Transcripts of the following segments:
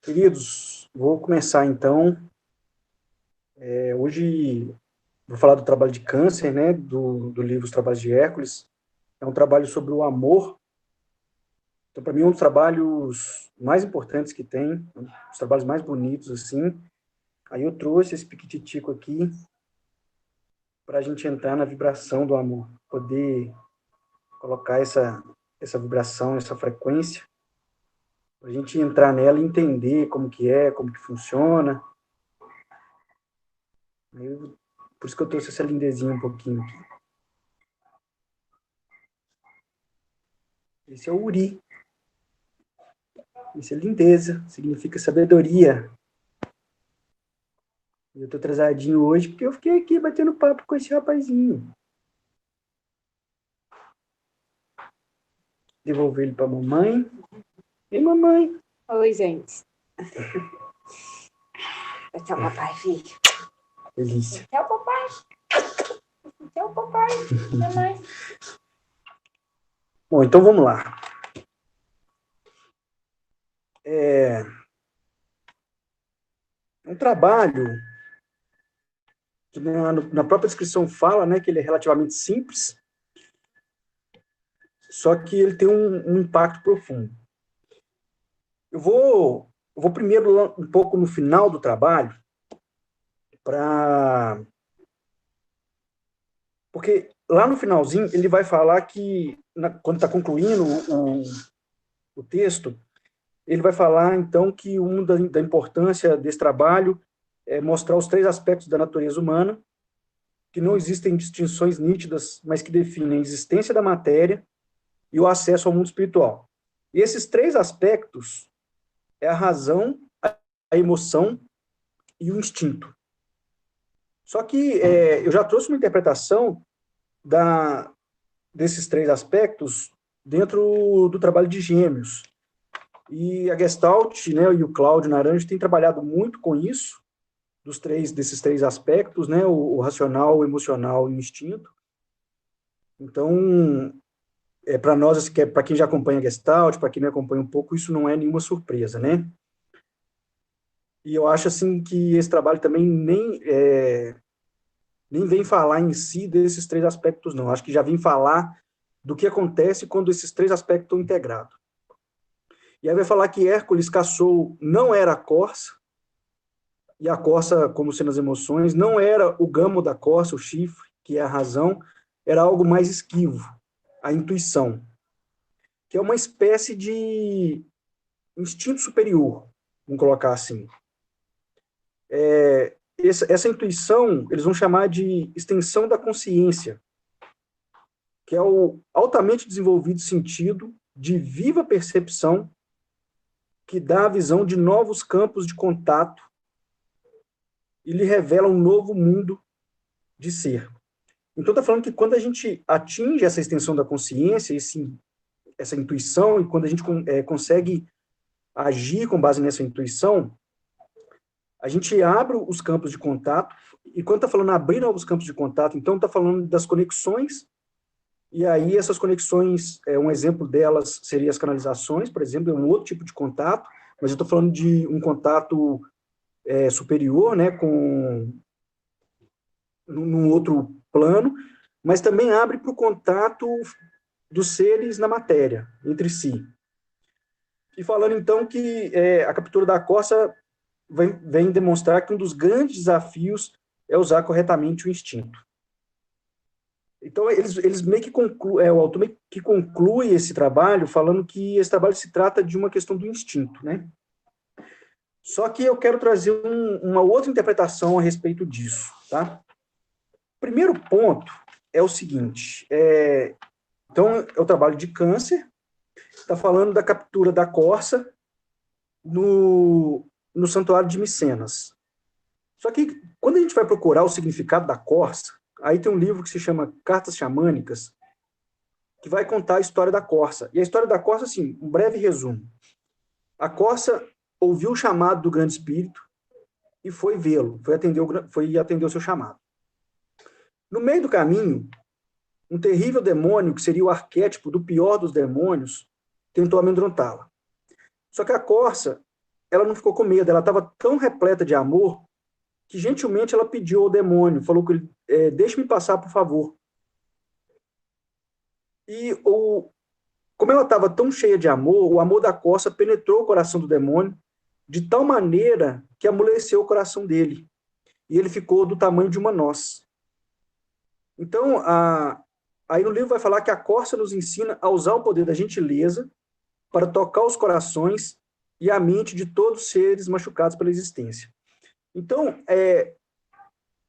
Queridos, vou começar então. Hoje vou falar do trabalho de câncer, né, do livro Os Trabalhos de Hércules. É um trabalho sobre o amor. Então, para mim, é um dos trabalhos mais importantes que tem, um dos trabalhos mais bonitos, assim. Aí eu trouxe esse piquititico aqui para a gente entrar na vibração do amor, poder colocar essa vibração, essa frequência, para a gente entrar nela e entender como que funciona. Por isso que eu trouxe essa lindezinha um pouquinho aqui. Esse é o Uri. Isso é lindeza, significa sabedoria. Eu tô atrasadinho hoje porque eu fiquei aqui batendo papo com esse rapazinho. Devolver ele pra mamãe. E mamãe. Oi, gente. Tchau, papai, filho. Delícia. Tchau, papai. Tchau, papai. Mamãe. Bom, então vamos lá. Um trabalho que na própria descrição fala, né, que ele é relativamente simples, só que ele tem um impacto profundo. Eu vou primeiro lá um pouco no final do trabalho, porque lá no finalzinho ele vai falar que, quando está concluindo o texto, ele vai falar, então, que uma da importância desse trabalho é mostrar os três aspectos da natureza humana, que não existem distinções nítidas, mas que definem a existência da matéria e o acesso ao mundo espiritual. E esses três aspectos é a razão, a emoção e o instinto. Só que eu já trouxe uma interpretação desses três aspectos dentro do trabalho de Gêmeos. E a Gestalt, né, e o Cláudio Naranjo têm trabalhado muito com isso, desses três aspectos, né, o racional, o emocional e o instinto. Então, para nós, para quem já acompanha a Gestalt, para quem não acompanha um pouco, isso não é nenhuma surpresa, né? E eu acho assim que esse trabalho também nem vem falar em si desses três aspectos, não. Acho que já vem falar do que acontece quando esses três aspectos estão integrados. E aí vai falar que Hércules caçou não era a corça, e a corça, como sendo as emoções, não era o gamo da corça, o chifre, que é a razão, era algo mais esquivo, a intuição, que é uma espécie de instinto superior, vamos colocar assim. Essa intuição, eles vão chamar de extensão da consciência, que é o altamente desenvolvido sentido de viva percepção que dá a visão de novos campos de contato e lhe revela um novo mundo de ser. Então, está falando que quando a gente atinge essa extensão da consciência, essa intuição, e quando a gente consegue agir com base nessa intuição, a gente abre os campos de contato, e quando está falando abrir novos campos de contato, então está falando das conexões, e aí essas conexões, um exemplo delas seria as canalizações, por exemplo, é um outro tipo de contato, mas eu estou falando de um contato superior, né, num outro plano, mas também abre para o contato dos seres na matéria, entre si. E falando, então, que a captura da corça vem demonstrar que um dos grandes desafios é usar corretamente o instinto. Então, eles meio que concluem, o autor meio que conclui esse trabalho falando que esse trabalho se trata de uma questão do instinto, né? Só que eu quero trazer uma outra interpretação a respeito disso, tá? Primeiro ponto é o seguinte, então, é o trabalho de câncer, está falando da captura da corça no santuário de Micenas. Só que, quando a gente vai procurar o significado da corça, aí tem um livro que se chama Cartas Xamânicas, que vai contar a história da corça. E a história da corça, assim, um breve resumo. A corça ouviu o chamado do grande espírito e foi vê-lo, foi atender o seu chamado. No meio do caminho, um terrível demônio, que seria o arquétipo do pior dos demônios, tentou amedrontá-la. Só que a corça ela não ficou com medo, ela estava tão repleta de amor que gentilmente ela pediu ao demônio, falou que deixe-me passar, por favor. E como ela estava tão cheia de amor, o amor da corça penetrou o coração do demônio de tal maneira que amoleceu o coração dele. E ele ficou do tamanho de uma noz. Então, aí no livro vai falar que a corça nos ensina a usar o poder da gentileza para tocar os corações e a mente de todos os seres machucados pela existência. Então,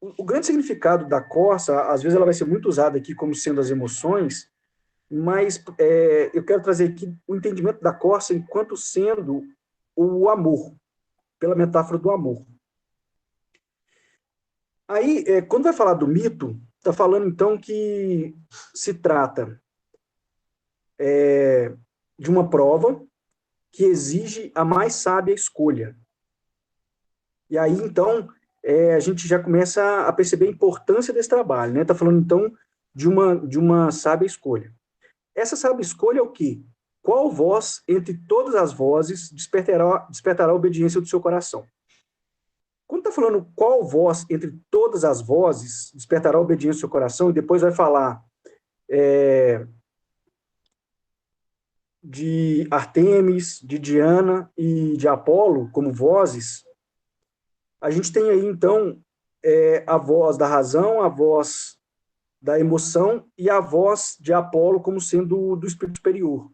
o grande significado da corça, às vezes ela vai ser muito usada aqui como sendo as emoções, mas eu quero trazer aqui o entendimento da corça enquanto sendo o amor, pela metáfora do amor. Aí, quando vai falar do mito, está falando então que se trata de uma prova que exige a mais sábia escolha. E aí, então, a gente já começa a perceber a importância desse trabalho, né? Está falando, então, de uma sábia escolha. Essa sábia escolha é o quê? Qual voz, entre todas as vozes, despertará a obediência do seu coração? Quando está falando qual voz, entre todas as vozes, despertará a obediência do seu coração, e depois vai falar de Artemis, de Diana e de Apolo como vozes, a gente tem aí, então, a voz da razão, a voz da emoção e a voz de Apolo como sendo do espírito superior,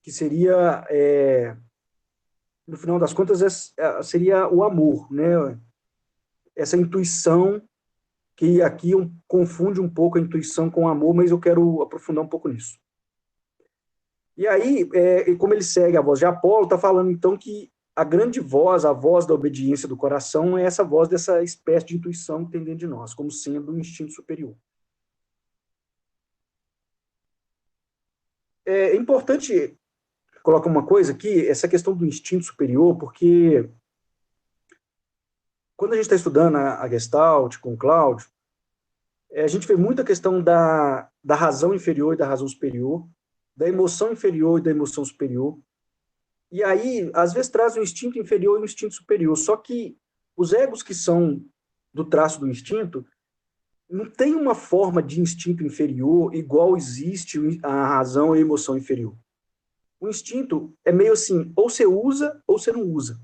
que seria, no final das contas, seria o amor, né? Essa intuição, que aqui confunde um pouco a intuição com o amor, mas eu quero aprofundar um pouco nisso. E aí, como ele segue a voz de Apolo, está falando, então, que a grande voz, a voz da obediência do coração, é essa voz dessa espécie de intuição que tem dentro de nós, como sendo um instinto superior. É importante colocar uma coisa aqui, essa questão do instinto superior, porque quando a gente está estudando a Gestalt com o Cláudio, a gente vê muita questão da razão inferior e da razão superior, da emoção inferior e da emoção superior. E aí, às vezes, traz um instinto inferior e um instinto superior. Só que os egos que são do traço do instinto não tem uma forma de instinto inferior igual existe a razão e a emoção inferior. O instinto é meio assim, ou você usa ou você não usa.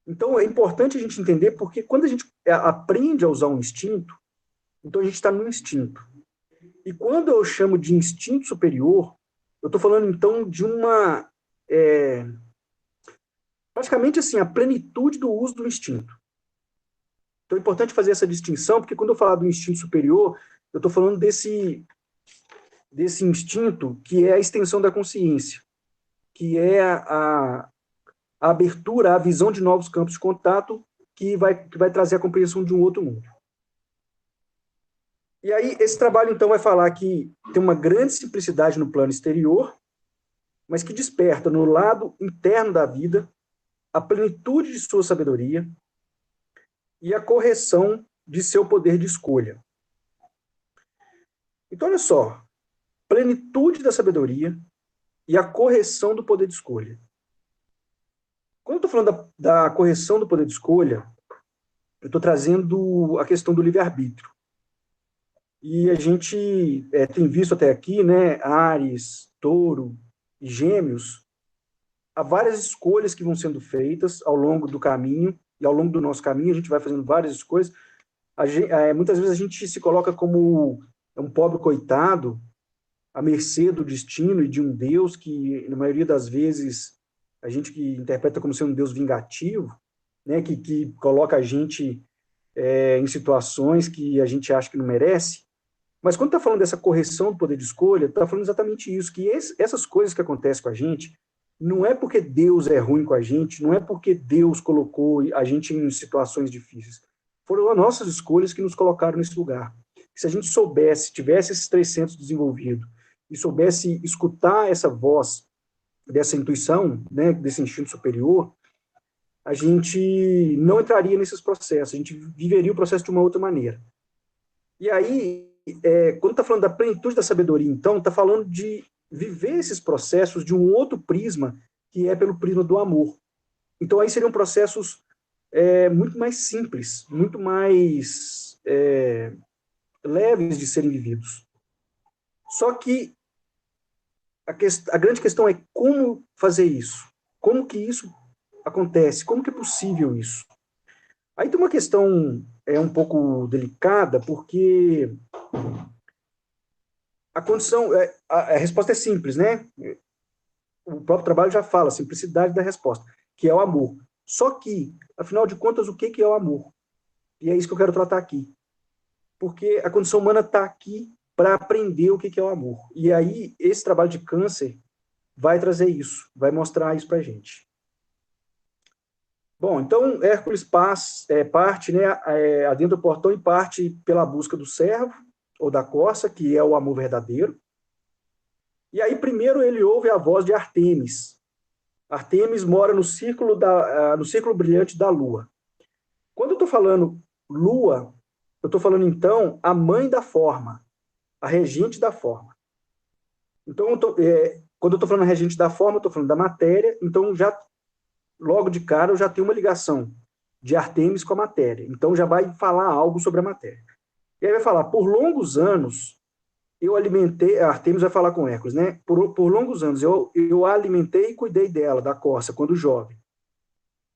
Então, é importante a gente entender porque quando a gente aprende a usar um instinto, então a gente está no instinto. E quando eu chamo de instinto superior, eu estou falando, então, de uma... praticamente assim, a plenitude do uso do instinto. Então é importante fazer essa distinção, porque quando eu falar do instinto superior, eu estou falando desse instinto que é a extensão da consciência, que é a abertura, a visão de novos campos de contato que vai trazer a compreensão de um outro mundo. E aí, esse trabalho, então, vai falar que tem uma grande simplicidade no plano exterior, mas que desperta no lado interno da vida a plenitude de sua sabedoria e a correção de seu poder de escolha. Então, olha só, plenitude da sabedoria e a correção do poder de escolha. Quando eu estou falando da correção do poder de escolha, eu estou trazendo a questão do livre-arbítrio. E a gente tem visto até aqui, né, Áries, Touro e Gêmeos, há várias escolhas que vão sendo feitas ao longo do caminho, e ao longo do nosso caminho a gente vai fazendo várias escolhas. Muitas vezes a gente se coloca como um pobre coitado, à mercê do destino e de um Deus que, na maioria das vezes, a gente que interpreta como sendo um Deus vingativo, né, que coloca a gente em situações que a gente acha que não merece. Mas quando está falando dessa correção do poder de escolha, está falando exatamente isso, que essas coisas que acontecem com a gente, não é porque Deus é ruim com a gente, não é porque Deus colocou a gente em situações difíceis. Foram as nossas escolhas que nos colocaram nesse lugar. Se a gente soubesse, tivesse esses 3 centros desenvolvidos, e soubesse escutar essa voz, dessa intuição, né, desse instinto superior, a gente não entraria nesses processos, a gente viveria o processo de uma outra maneira. E aí, quando está falando da plenitude da sabedoria, então, está falando de viver esses processos de um outro prisma, que é pelo prisma do amor. Então, aí seriam processos muito mais simples, muito mais leves de serem vividos. Só que a grande questão é como fazer isso? Como que isso acontece? Como que é possível isso? Aí tem uma questão um pouco delicada, porque a condição, a resposta é simples, né? O próprio trabalho já fala, a simplicidade da resposta, que é o amor. Só que, afinal de contas, o que é o amor? E é isso que eu quero tratar aqui. Porque a condição humana está aqui para aprender o que é o amor. E aí, esse trabalho de câncer vai trazer isso, vai mostrar isso para a gente. Bom, então Hércules parte, né, adentra o portão e parte pela busca do servo, ou da corça, que é o amor verdadeiro. E aí, primeiro, ele ouve a voz de Artemis. Artemis mora no círculo brilhante da Lua. Quando eu estou falando Lua, eu estou falando, então, a mãe da forma, a regente da forma. Então, quando eu estou falando a regente da forma, eu estou falando da matéria, então, já logo de cara, eu já tenho uma ligação de Artemis com a matéria. Então, já vai falar algo sobre a matéria. E aí vai falar, por longos anos, eu alimentei, a Artemis vai falar com Hércules, né? Por longos anos, eu a alimentei e cuidei dela, da corça, quando jovem.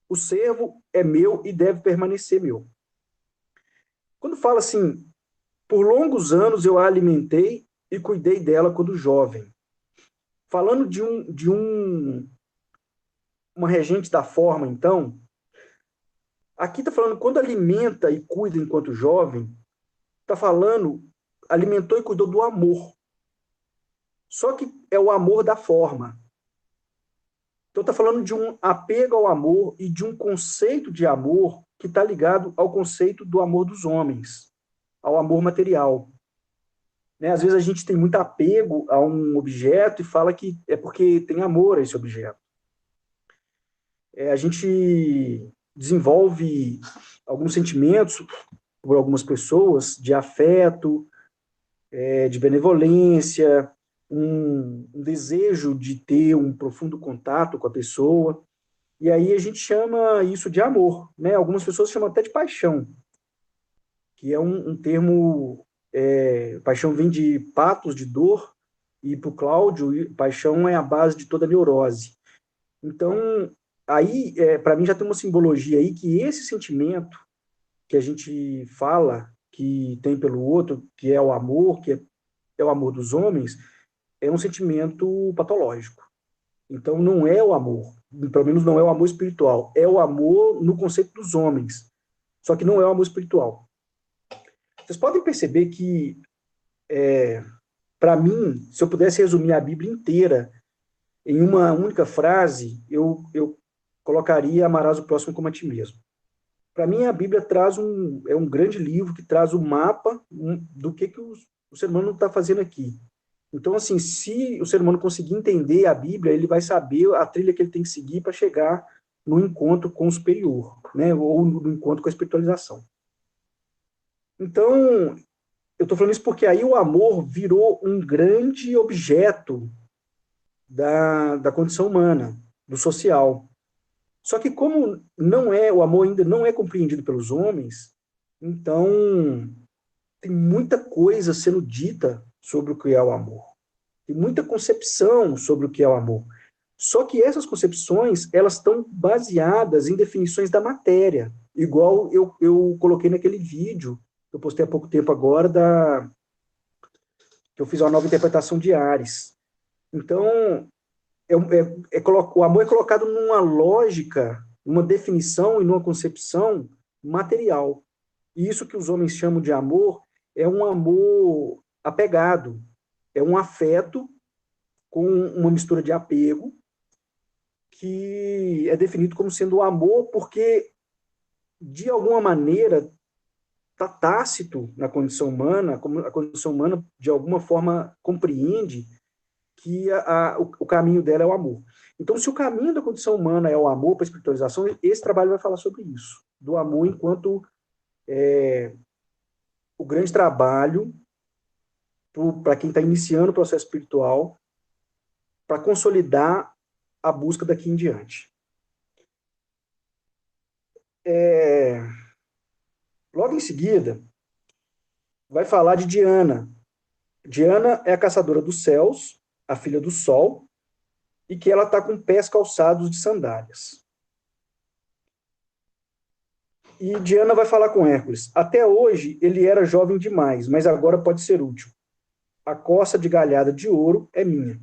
O servo é meu e deve permanecer meu. Quando fala assim, por longos anos eu a alimentei e cuidei dela quando jovem. Falando uma regente da forma, então, aqui está falando quando alimenta e cuida enquanto jovem, está falando alimentou e cuidou do amor. Só que é o amor da forma. Então está falando de um apego ao amor e de um conceito de amor que está ligado ao conceito do amor dos homens, ao amor material. Né? Às vezes a gente tem muito apego a um objeto e fala que é porque tem amor a esse objeto. A gente desenvolve alguns sentimentos por algumas pessoas de afeto, de benevolência, um desejo de ter um profundo contato com a pessoa. E aí a gente chama isso de amor. Né? Algumas pessoas chamam até de paixão, que é um termo. Paixão vem de patos, de dor, e para o Cláudio, paixão é a base de toda neurose. Então, aí, para mim, já tem uma simbologia aí que esse sentimento que a gente fala que tem pelo outro, que é o amor, que é o amor dos homens, é um sentimento patológico. Então, não é o amor, pelo menos não é o amor espiritual, é o amor no conceito dos homens, só que não é o amor espiritual. Vocês podem perceber que, para mim, se eu pudesse resumir a Bíblia inteira em uma única frase, eu colocaria amarás o próximo como a ti mesmo. Para mim, a Bíblia é um grande livro que traz o mapa do que o ser humano está fazendo aqui. Então, assim, se o ser humano conseguir entender a Bíblia, ele vai saber a trilha que ele tem que seguir para chegar no encontro com o superior, né? Ou no encontro com a espiritualização. Então, eu estou falando isso porque aí o amor virou um grande objeto da condição humana, do social. Só que como o amor ainda não é compreendido pelos homens, então tem muita coisa sendo dita sobre o que é o amor. Tem muita concepção sobre o que é o amor. Só que essas concepções, elas estão baseadas em definições da matéria, igual eu coloquei naquele vídeo que eu postei há pouco tempo agora, que eu fiz uma nova interpretação de Ares. Então, o amor é colocado numa lógica, numa definição e numa concepção material. E isso que os homens chamam de amor é um amor apegado, é um afeto com uma mistura de apego, que é definido como sendo o amor porque, de alguma maneira, está tácito na condição humana, como a condição humana, de alguma forma, compreende que o caminho dela é o amor. Então, se o caminho da condição humana é o amor para a espiritualização, esse trabalho vai falar sobre isso, do amor enquanto o grande trabalho para quem está iniciando o processo espiritual, para consolidar a busca daqui em diante. Logo em seguida, vai falar de Diana. Diana é a caçadora dos céus, a filha do sol, e que ela está com pés calçados de sandálias. E Diana vai falar com Hércules. Até hoje ele era jovem demais, mas agora pode ser útil. A coça de galhada de ouro é minha.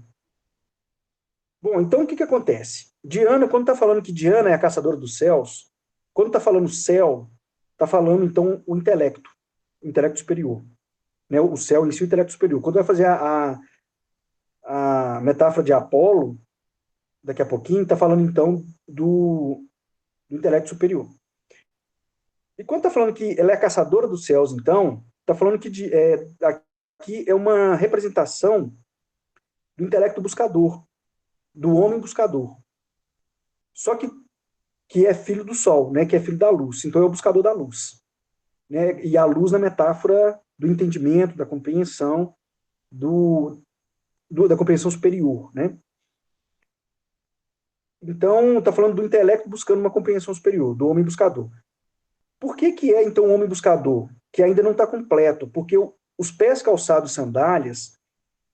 Bom, então o que acontece? Diana, quando está falando que Diana é a caçadora dos céus, quando está falando céu, está falando então o intelecto superior. Né? O céu em si, o intelecto superior. Quando vai fazer a metáfora de Apolo, daqui a pouquinho, está falando então do intelecto superior. E quando está falando que ela é a caçadora dos céus, então, está falando que aqui é uma representação do intelecto buscador, do homem buscador. Só que é filho do sol, né, que é filho da luz. Então é o buscador da luz. Né? E a luz na metáfora do entendimento, da compreensão, da compreensão superior. Né? Então, está falando do intelecto buscando uma compreensão superior, do homem buscador. Por que é, então, o homem buscador? Que ainda não está completo, porque os pés calçados sandálias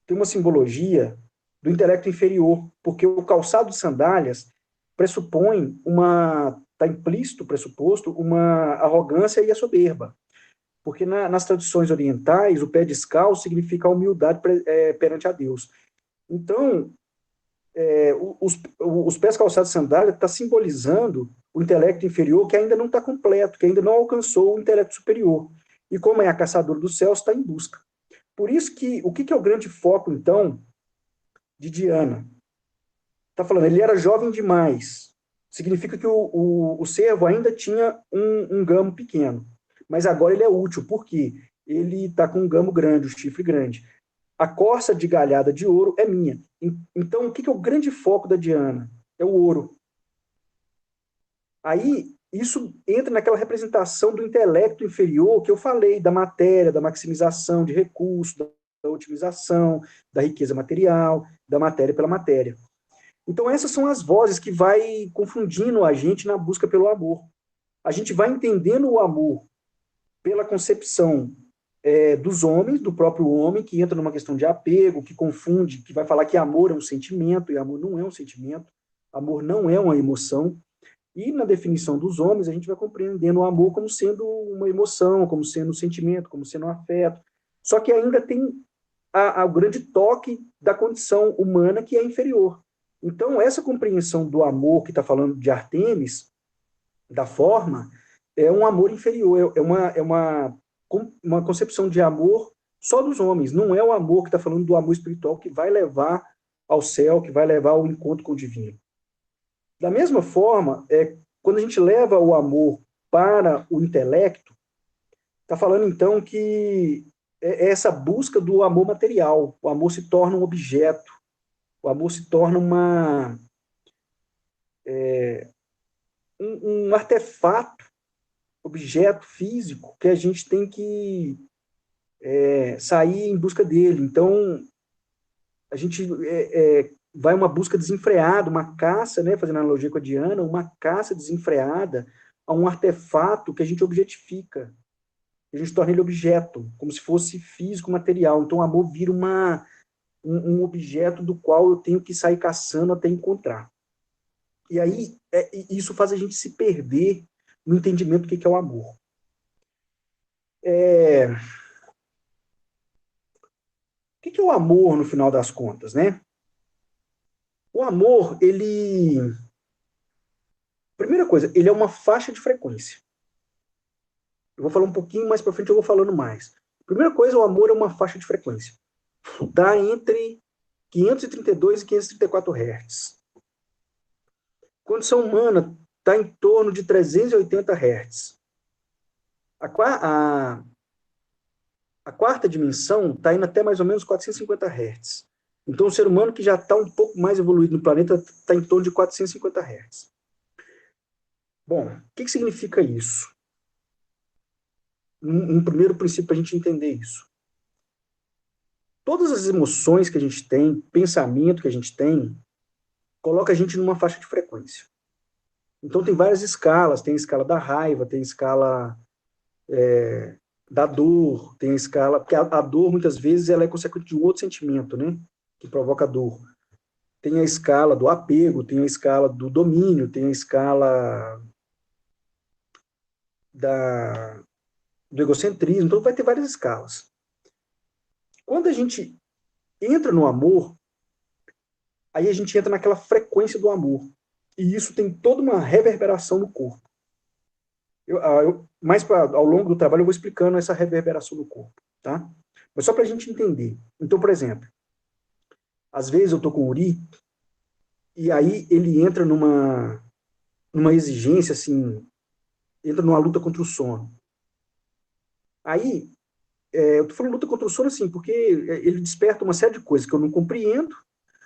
tem uma simbologia do intelecto inferior, porque o calçado de sandálias pressupõe está implícito, pressuposto, uma arrogância e a soberba. Porque nas tradições orientais, o pé descalço significa a humildade perante a Deus. Então, os pés calçados de sandália está simbolizando o intelecto inferior que ainda não está completo, que ainda não alcançou o intelecto superior. E como é a caçadora dos céus, está em busca. Por isso que, o que é o grande foco, então, de Diana? Está falando, ele era jovem demais. Significa que o cervo ainda tinha um gamo pequeno. Mas agora ele é útil, porque ele está com um gamo grande, um chifre grande. A corça de galhada de ouro é minha. Então, o que é o grande foco da Diana? É o ouro. Aí, isso entra naquela representação do intelecto inferior que eu falei, da matéria, da maximização de recursos, da otimização, da riqueza material, da matéria pela matéria. Então, essas são as vozes que vai confundindo a gente na busca pelo amor. A gente vai entendendo o amor pela concepção dos homens, do próprio homem, que entra numa questão de apego, que confunde, que vai falar que amor é um sentimento, e amor não é um sentimento, amor não é uma emoção. E na definição dos homens, a gente vai compreendendo o amor como sendo uma emoção, como sendo um sentimento, como sendo um afeto. Só que ainda tem o grande toque da condição humana que é inferior. Então, essa compreensão do amor que está falando de Artemis, da forma, é um amor inferior, uma concepção de amor só dos homens, não é o amor que está falando do amor espiritual que vai levar ao céu, que vai levar ao encontro com o divino. Da mesma forma, quando a gente leva o amor para o intelecto, está falando então que é essa busca do amor material, o amor se torna um objeto, o amor se torna um artefato, objeto físico, que a gente tem que sair em busca dele. Então, a gente vai uma busca desenfreada, uma caça, né, fazendo analogia com a Diana, uma caça desenfreada a um artefato que a gente objetifica, que a gente torna ele objeto, como se fosse físico, material. Então, o amor vira um objeto do qual eu tenho que sair caçando até encontrar. E aí, isso faz a gente se perder no entendimento do que é o amor. O que é o amor, no final das contas, né? O amor, primeira coisa, ele é uma faixa de frequência. Eu vou falar um pouquinho mais para frente, eu vou falando mais. Primeira coisa, o amor é uma faixa de frequência. Está entre 532 e 534 Hz. Condição humana está em torno de 380 Hz. A quarta dimensão está indo até mais ou menos 450 Hz. Então, o ser humano que já está um pouco mais evoluído no planeta está em torno de 450 Hz. Bom, o que significa isso? Um primeiro princípio para a gente entender isso. Todas as emoções que a gente tem, pensamento que a gente tem, coloca a gente numa faixa de frequência. Então, tem várias escalas, tem a escala da raiva, tem a escala da dor, tem a escala... Porque a dor, muitas vezes, ela é consequente de um outro sentimento, né? Que provoca dor. Tem a escala do apego, tem a escala do domínio, tem a escala do egocentrismo, então vai ter várias escalas. Quando a gente entra no amor, aí a gente entra naquela frequência do amor. E isso tem toda uma reverberação no corpo. Ao longo do trabalho eu vou explicando essa reverberação do corpo, tá? Mas só para a gente entender. Então, por exemplo, às vezes eu estou com o Uri, e aí ele entra numa exigência, assim, entra numa luta contra o sono. Aí, eu tô falando luta contra o sono, assim, porque ele desperta uma série de coisas que eu não compreendo,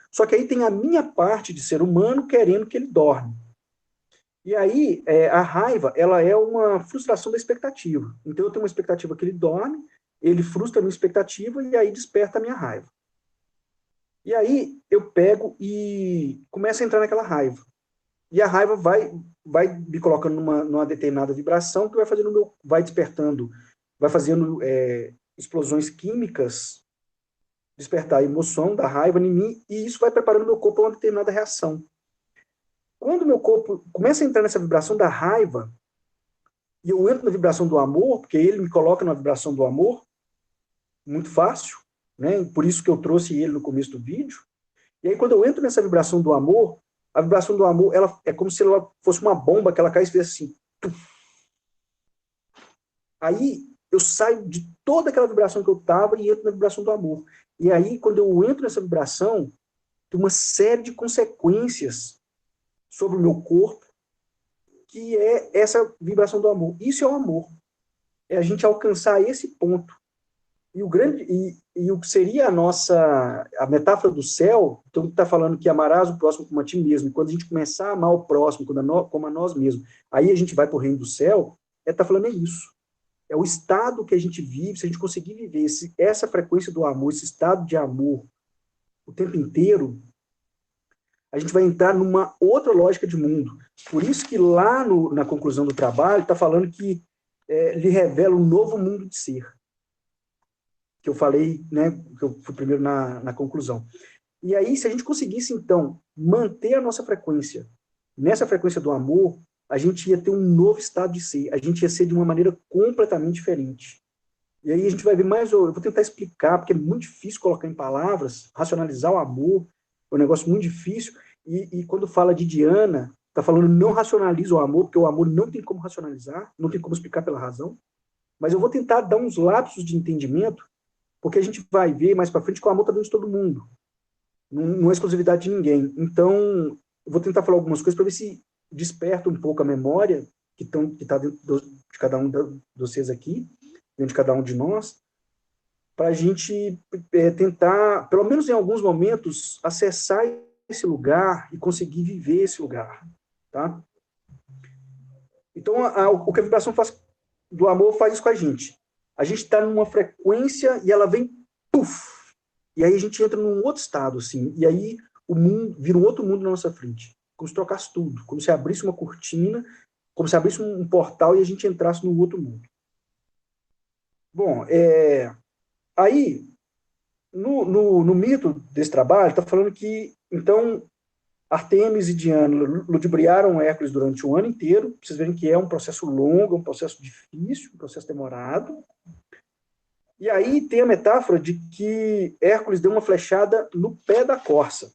só que aí tem a minha parte de ser humano querendo que ele dorme. E aí, a raiva, ela é uma frustração da expectativa. Então, eu tenho uma expectativa que ele dorme, ele frustra a minha expectativa e aí desperta a minha raiva. E aí, eu pego e começo a entrar naquela raiva. E a raiva vai me colocando numa determinada vibração que vai despertando, vai fazendo explosões químicas, despertar a emoção da raiva em mim, e isso vai preparando meu corpo para uma determinada reação. Quando meu corpo começa a entrar nessa vibração da raiva, e eu entro na vibração do amor, porque ele me coloca na vibração do amor, muito fácil, né? Por isso que eu trouxe ele no começo do vídeo. E aí, quando eu entro nessa vibração do amor, a vibração do amor, ela é como se ela fosse uma bomba que ela cai e fez assim. Tuf. Aí eu saio de toda aquela vibração que eu estava e entro na vibração do amor. E aí, quando eu entro nessa vibração, tem uma série de consequências sobre o meu corpo, que é essa vibração do amor. Isso é o amor. É a gente alcançar esse ponto. E o que seria a metáfora do céu, então está falando que amarás o próximo como a ti mesmo. E quando a gente começar a amar o próximo como a nós mesmos, aí a gente vai para o reino do céu, está falando isso. É o estado que a gente vive, se a gente conseguir viver essa frequência do amor, esse estado de amor o tempo inteiro, a gente vai entrar numa outra lógica de mundo. Por isso que lá na conclusão do trabalho está falando que lhe revela um novo mundo de ser. Que eu falei, né, que eu fui primeiro na conclusão. E aí, se a gente conseguisse, então, manter a nossa frequência, nessa frequência do amor, a gente ia ter um novo estado de ser, a gente ia ser de uma maneira completamente diferente. E aí a gente vai ver mais, eu vou tentar explicar, porque é muito difícil colocar em palavras, racionalizar o amor, é um negócio muito difícil, e quando fala de Diana, está falando não racionaliza o amor, porque o amor não tem como racionalizar, não tem como explicar pela razão, mas eu vou tentar dar uns lapsos de entendimento, porque a gente vai ver mais para frente que o amor está dentro de todo mundo, não é exclusividade de ninguém. Então, eu vou tentar falar algumas coisas para ver se desperta um pouco a memória que está dentro de cada um de vocês aqui, dentro de cada um de nós, para a gente tentar, pelo menos em alguns momentos, acessar esse lugar e conseguir viver esse lugar, tá? Então, o que a vibração do amor faz isso com a gente. A gente está numa frequência e ela vem, puf, e aí a gente entra num outro estado, assim, e aí o mundo vira um outro mundo na nossa frente, como se trocasse tudo, como se abrisse uma cortina, como se abrisse um portal e a gente entrasse num outro mundo. Bom, aí, no mito desse trabalho, está falando que, então, Artemis e Diana ludibriaram Hércules durante um ano inteiro. Pra vocês verem que é um processo longo, um processo difícil, um processo demorado. E aí tem a metáfora de que Hércules deu uma flechada no pé da corça.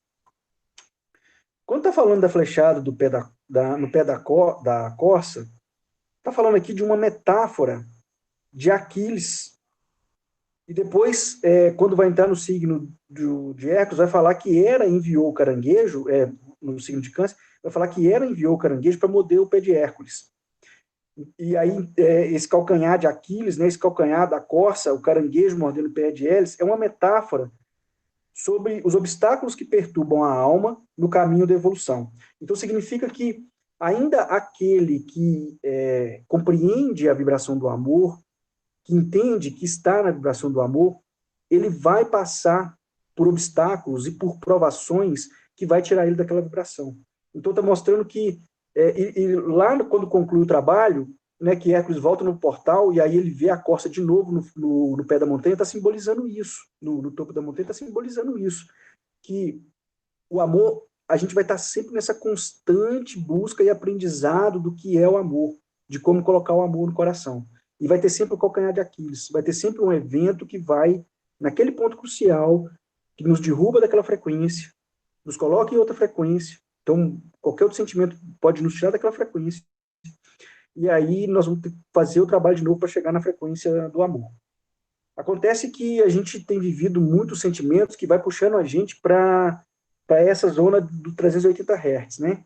Quando está falando da flechada no pé da corça, está falando aqui de uma metáfora de Aquiles. E depois, quando vai entrar no signo de Hércules, vai falar que Hera enviou o caranguejo, no signo de Câncer, vai falar que Hera enviou o caranguejo para morder o pé de Hércules. E aí, esse calcanhar de Aquiles, né, esse calcanhar da corça, o caranguejo mordendo o pé de Hélice, é uma metáfora sobre os obstáculos que perturbam a alma no caminho da evolução. Então, significa que ainda aquele que compreende a vibração do amor, que entende que está na vibração do amor, ele vai passar por obstáculos e por provações que vai tirar ele daquela vibração. Então, está mostrando que E lá, quando conclui o trabalho, né, que Hércules volta no portal, e aí ele vê a corça de novo no pé da montanha, está simbolizando isso, no topo da montanha está simbolizando isso, que o amor, a gente vai estar sempre nessa constante busca e aprendizado do que é o amor, de como colocar o amor no coração. E vai ter sempre o calcanhar de Aquiles, vai ter sempre um evento que vai, naquele ponto crucial, que nos derruba daquela frequência, nos coloca em outra frequência. Então, qualquer outro sentimento pode nos tirar daquela frequência. E aí nós vamos ter que fazer o trabalho de novo para chegar na frequência do amor. Acontece que a gente tem vivido muitos sentimentos que vai puxando a gente para essa zona do 380 Hz, né?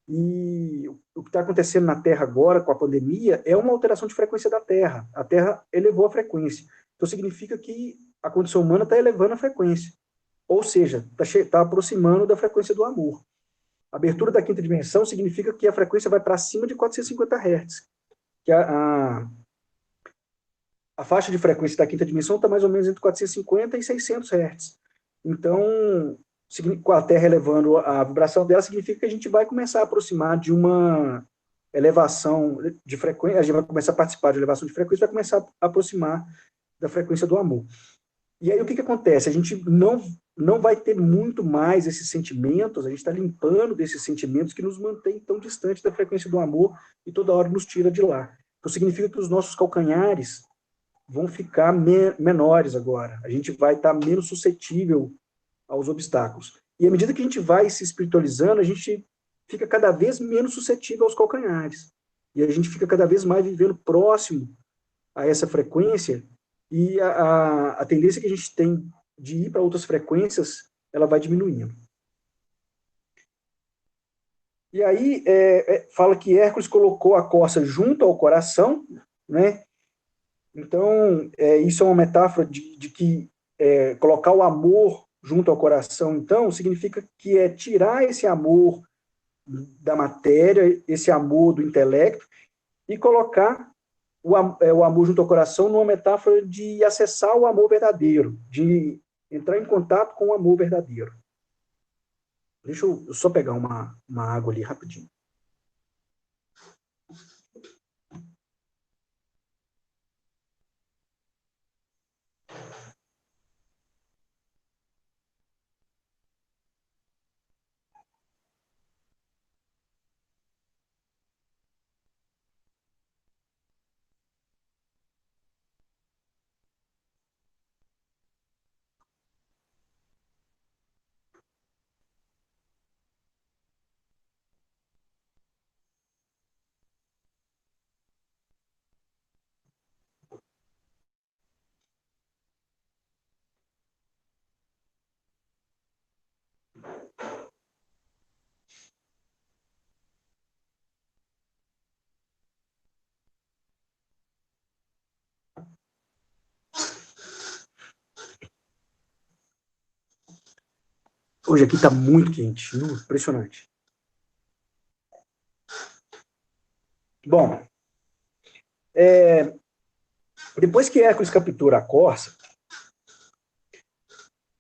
E o que está acontecendo na Terra agora, com a pandemia, é uma alteração de frequência da Terra. A Terra elevou a frequência. Então, significa que a condição humana está elevando a frequência. Ou seja, está aproximando da frequência do amor. A abertura da quinta dimensão significa que a frequência vai para cima de 450 Hz. Que a faixa de frequência da quinta dimensão está mais ou menos entre 450 e 600 Hz. Então, com a Terra elevando a vibração dela, significa que a gente vai começar a aproximar de uma elevação de frequência, a gente vai começar a participar de elevação de frequência, vai começar a aproximar da frequência do amor. E aí o que acontece? A gente não vai ter muito mais esses sentimentos, a gente está limpando desses sentimentos que nos mantêm tão distantes da frequência do amor e toda hora nos tira de lá. Então significa que os nossos calcanhares vão ficar menores agora. A gente vai estar menos suscetível aos obstáculos. E à medida que a gente vai se espiritualizando, a gente fica cada vez menos suscetível aos calcanhares. E a gente fica cada vez mais vivendo próximo a essa frequência, e a tendência que a gente tem de ir para outras frequências, ela vai diminuindo. E aí, fala que Hércules colocou a corça junto ao coração, né? Então, isso é uma metáfora de que colocar o amor junto ao coração, então, significa que é tirar esse amor da matéria, esse amor do intelecto, e colocar o amor junto ao coração numa metáfora de acessar o amor verdadeiro, de entrar em contato com o amor verdadeiro. Deixa eu só pegar uma água ali rapidinho. Hoje aqui está muito quente, impressionante. Bom, depois que Hércules captura a corça,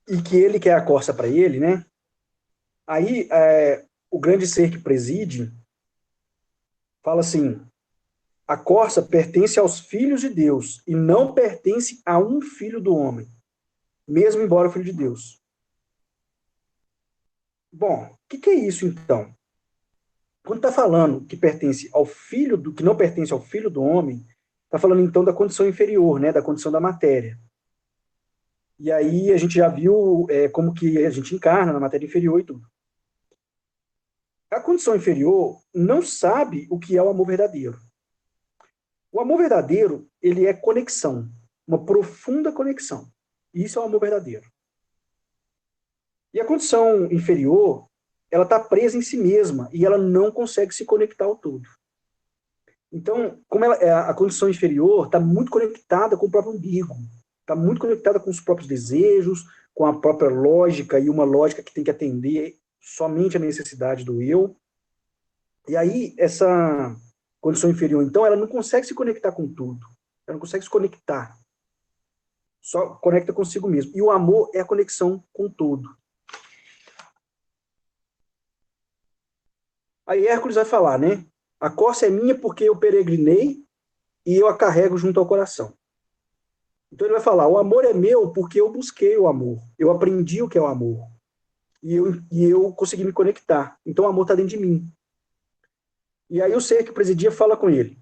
e que ele quer a corça para ele, né? Aí o grande ser que preside fala assim: a corça pertence aos filhos de Deus e não pertence a um filho do homem, mesmo embora filho de Deus. Bom, o que é isso então? Quando está falando que pertence ao filho do que não pertence ao filho do homem, está falando então da condição inferior, né, da condição da matéria. E aí a gente já viu como que a gente encarna na matéria inferior e tudo. A condição inferior não sabe o que é o amor verdadeiro. O amor verdadeiro, ele é conexão, uma profunda conexão. Isso é o amor verdadeiro. E a condição inferior, ela está presa em si mesma e ela não consegue se conectar ao todo. Então, como a condição inferior está muito conectada com o próprio umbigo, está muito conectada com os próprios desejos, com a própria lógica, e uma lógica que tem que atender somente a necessidade do eu. E aí, essa condição inferior, então, ela não consegue se conectar com tudo. Ela não consegue se conectar. Só conecta consigo mesmo. E o amor é a conexão com tudo. Aí Hércules vai falar, né? A corça é minha porque eu peregrinei e eu a carrego junto ao coração. Então ele vai falar, o amor é meu porque eu busquei o amor. Eu aprendi o que é o amor. E eu consegui me conectar. Então o amor está dentro de mim. E aí o ser que presidia fala com ele.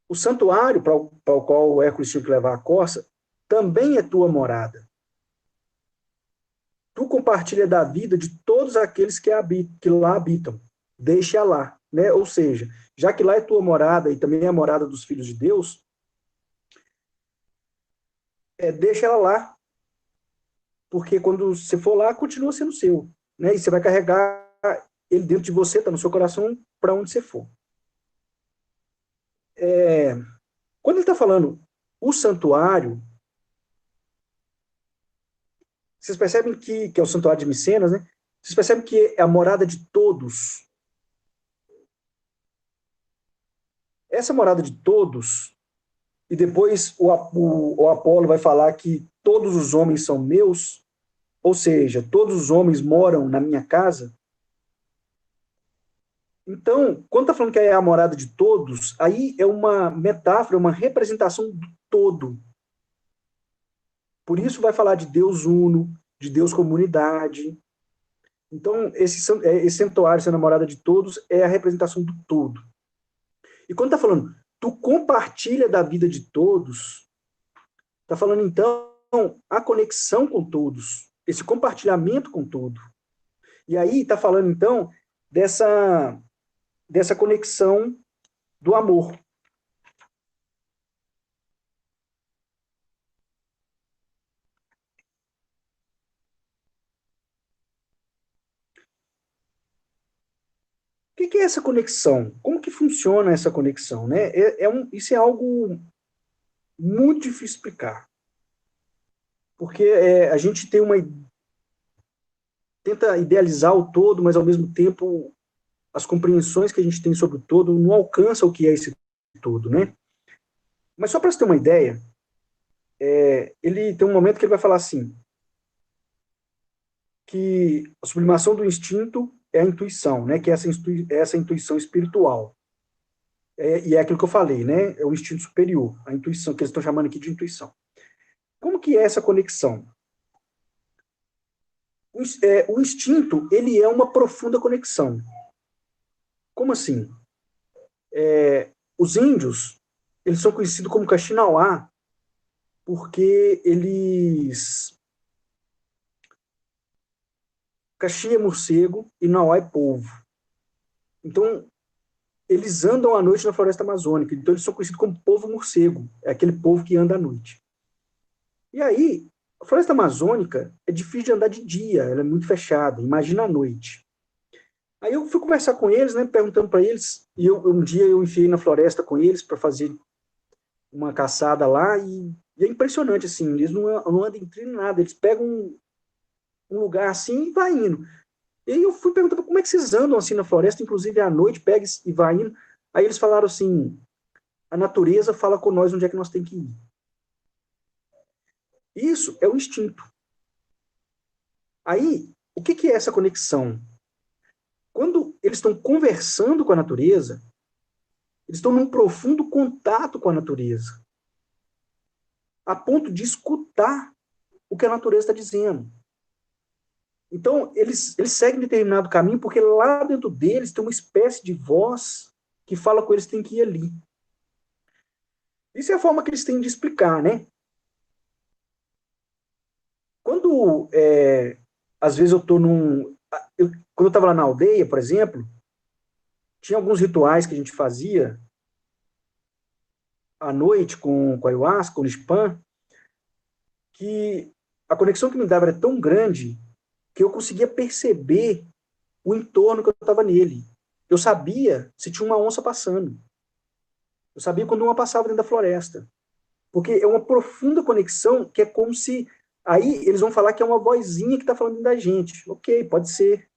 O santuário para o qual o Hércules tinha que levar a corça também é tua morada. Tu compartilha da vida de todos aqueles que lá habitam. Deixa lá. Né? Ou seja, já que lá é tua morada e também é a morada dos filhos de Deus, deixa ela lá. Porque quando você for lá, continua sendo seu. Né? E você vai carregar ele dentro de você, está no seu coração, para onde você for. Quando ele está falando o santuário, vocês percebem que é o santuário de Micenas, né? Vocês percebem que é a morada de todos. Essa morada de todos, e depois o Apolo vai falar que todos os homens são meus, ou seja, todos os homens moram na minha casa. Então, quando está falando que é a morada de todos, aí é uma metáfora, uma representação do todo. Por isso vai falar de Deus uno, de Deus comunidade. Então, esse santuário, sendo a morada de todos, é a representação do todo. E quando está falando, tu compartilha da vida de todos, está falando, então, a conexão com todos, esse compartilhamento com todo. E aí está falando, então, dessa conexão do amor. O que é essa conexão? Como que funciona essa conexão? Né? Isso é algo muito difícil de explicar. Porque a gente tenta idealizar o todo, mas ao mesmo tempo as compreensões que a gente tem sobre o todo não alcançam o que é esse todo, né? Mas só para você ter uma ideia, ele tem um momento que ele vai falar assim, que a sublimação do instinto é a intuição, né? Que é essa intuição espiritual. E é aquilo que eu falei, né? É o instinto superior, a intuição, que eles estão chamando aqui de intuição. Como que é essa conexão? O instinto, ele é uma profunda conexão. Como assim? Os índios, eles são conhecidos como Kaxinawá, porque eles... Caxi é morcego e Nauá é polvo. Então, eles andam à noite na floresta amazônica. Então, eles são conhecidos como povo morcego. É aquele povo que anda à noite. E aí, a floresta amazônica é difícil de andar de dia, ela é muito fechada. Imagina à noite. Aí eu fui conversar com eles, né, perguntando para eles, e um dia eu enfiei na floresta com eles para fazer uma caçada lá, e é impressionante, assim, eles não andam em trilho nada, eles pegam um lugar assim e vai indo. E aí eu fui perguntando como é que vocês andam assim na floresta, inclusive à noite, pega e vai indo. Aí eles falaram assim, a natureza fala com nós onde é que nós temos que ir. Isso é o instinto. Aí, o que é essa conexão? Quando eles estão conversando com a natureza, eles estão num profundo contato com a natureza, a ponto de escutar o que a natureza está dizendo. Então, eles seguem determinado caminho, porque lá dentro deles tem uma espécie de voz que fala com eles que tem que ir ali. Isso é a forma que eles têm de explicar, né? Quando, às vezes, eu estou quando eu estava lá na aldeia, por exemplo, tinha alguns rituais que a gente fazia à noite com a ayahuasca, com o Nishpan, que a conexão que me dava era tão grande que eu conseguia perceber o entorno que eu estava nele. Eu sabia se tinha uma onça passando. Eu sabia quando uma passava dentro da floresta. Porque é uma profunda conexão que é como se... Aí eles vão falar que é uma vozinha que está falando da gente. Ok, pode ser.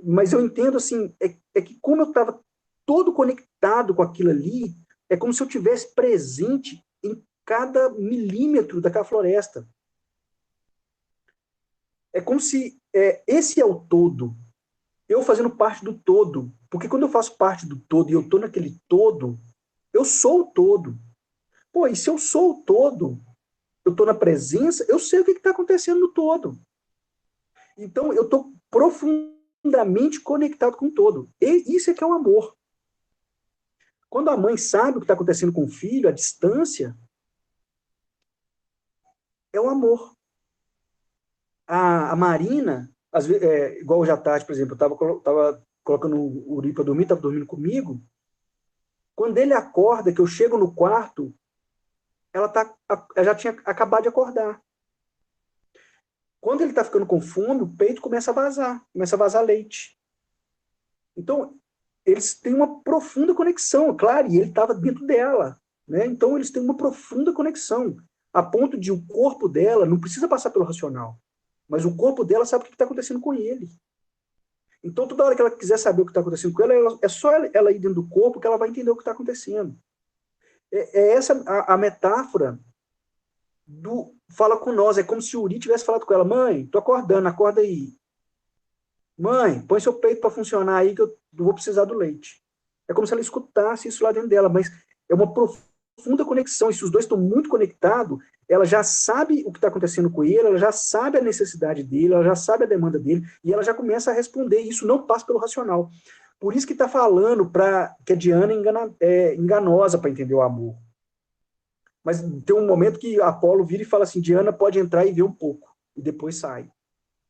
Mas eu entendo assim, é que como eu estava todo conectado com aquilo ali, é como se eu tivesse presente em cada milímetro daquela floresta. É como se esse é o todo. eu fazendo parte do todo. Porque quando eu faço parte do todo e eu estou naquele todo, eu sou o todo. Pô, e se eu sou o todo, eu estou na presença, eu sei o que está acontecendo no todo. Então, eu estou profundamente conectado com o todo. E isso é que é o amor. Quando a mãe sabe o que está acontecendo com o filho, a distância, é o amor. A Marina, às vezes, igual hoje à tarde, por exemplo, eu estava colocando o Uri para dormir, estava dormindo comigo. Quando ele acorda, que eu chego no quarto, ela já tinha acabado de acordar. Quando ele está ficando com fome, o peito começa a vazar leite. Então, eles têm uma profunda conexão, claro, e ele estava dentro dela. Né? Então, eles têm uma profunda conexão, a ponto de o corpo dela não precisa passar pelo racional, mas o corpo dela sabe o que está acontecendo com ele. Então, toda hora que ela quiser saber o que está acontecendo com ela, é só ela ir dentro do corpo que ela vai entender o que está acontecendo. É essa a metáfora do fala com nós. É como se o Uri tivesse falado com ela: mãe, tô acordando, acorda aí. Mãe, põe seu peito para funcionar aí que eu vou precisar do leite. É como se ela escutasse isso lá dentro dela, mas é uma profunda conexão. E se os dois estão muito conectados, ela já sabe o que está acontecendo com ele, ela já sabe a necessidade dele, ela já sabe a demanda dele, e ela já começa a responder. E isso não passa pelo racional. Por isso que está falando que a Diana é enganosa para entender o amor. Mas tem um momento que Apolo vira e fala assim: Diana pode entrar e ver um pouco, e depois sai.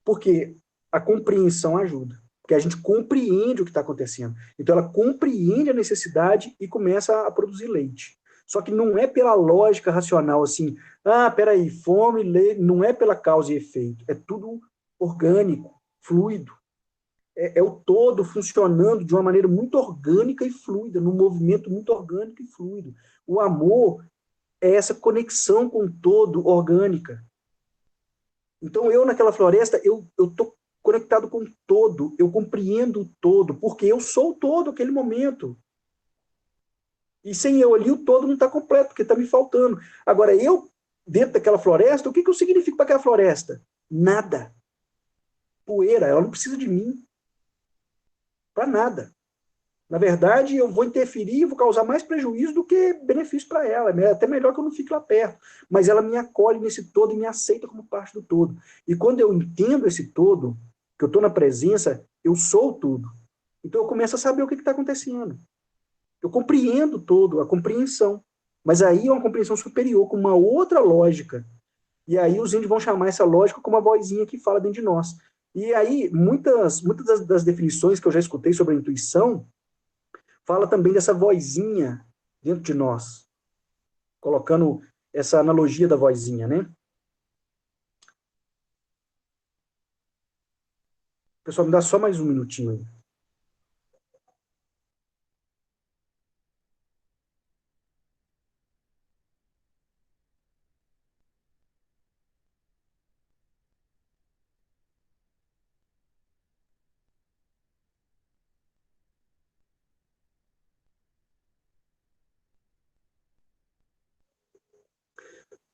Por quê? A compreensão ajuda. Porque a gente compreende o que está acontecendo. Então ela compreende a necessidade e começa a produzir leite. Só que não é pela lógica racional, assim, peraí, fome, leite, não é pela causa e efeito. É tudo orgânico, fluido. É o todo funcionando de uma maneira muito orgânica e fluida, num movimento muito orgânico e fluido. O amor é essa conexão com o todo orgânica. Então, eu naquela floresta, eu estou conectado com o todo, eu compreendo o todo, porque eu sou o todo naquele momento. E sem eu ali, o todo não está completo, porque está me faltando. Agora, eu, dentro daquela floresta, o que eu significo para aquela floresta? Nada. Poeira, ela não precisa de mim. Para nada. Na verdade, eu vou interferir, vou causar mais prejuízo do que benefício para ela. É até melhor que eu não fique lá perto. Mas ela me acolhe nesse todo e me aceita como parte do todo. E quando eu entendo esse todo, que eu estou na presença, eu sou tudo. Então eu começo a saber o que está acontecendo. Eu compreendo todo, a compreensão. Mas aí é uma compreensão superior, com uma outra lógica. E aí os índios vão chamar essa lógica como a vozinha que fala dentro de nós. E aí, muitas das definições que eu já escutei sobre a intuição fala também dessa vozinha dentro de nós, colocando essa analogia da vozinha, né? Pessoal, me dá só mais um minutinho aí.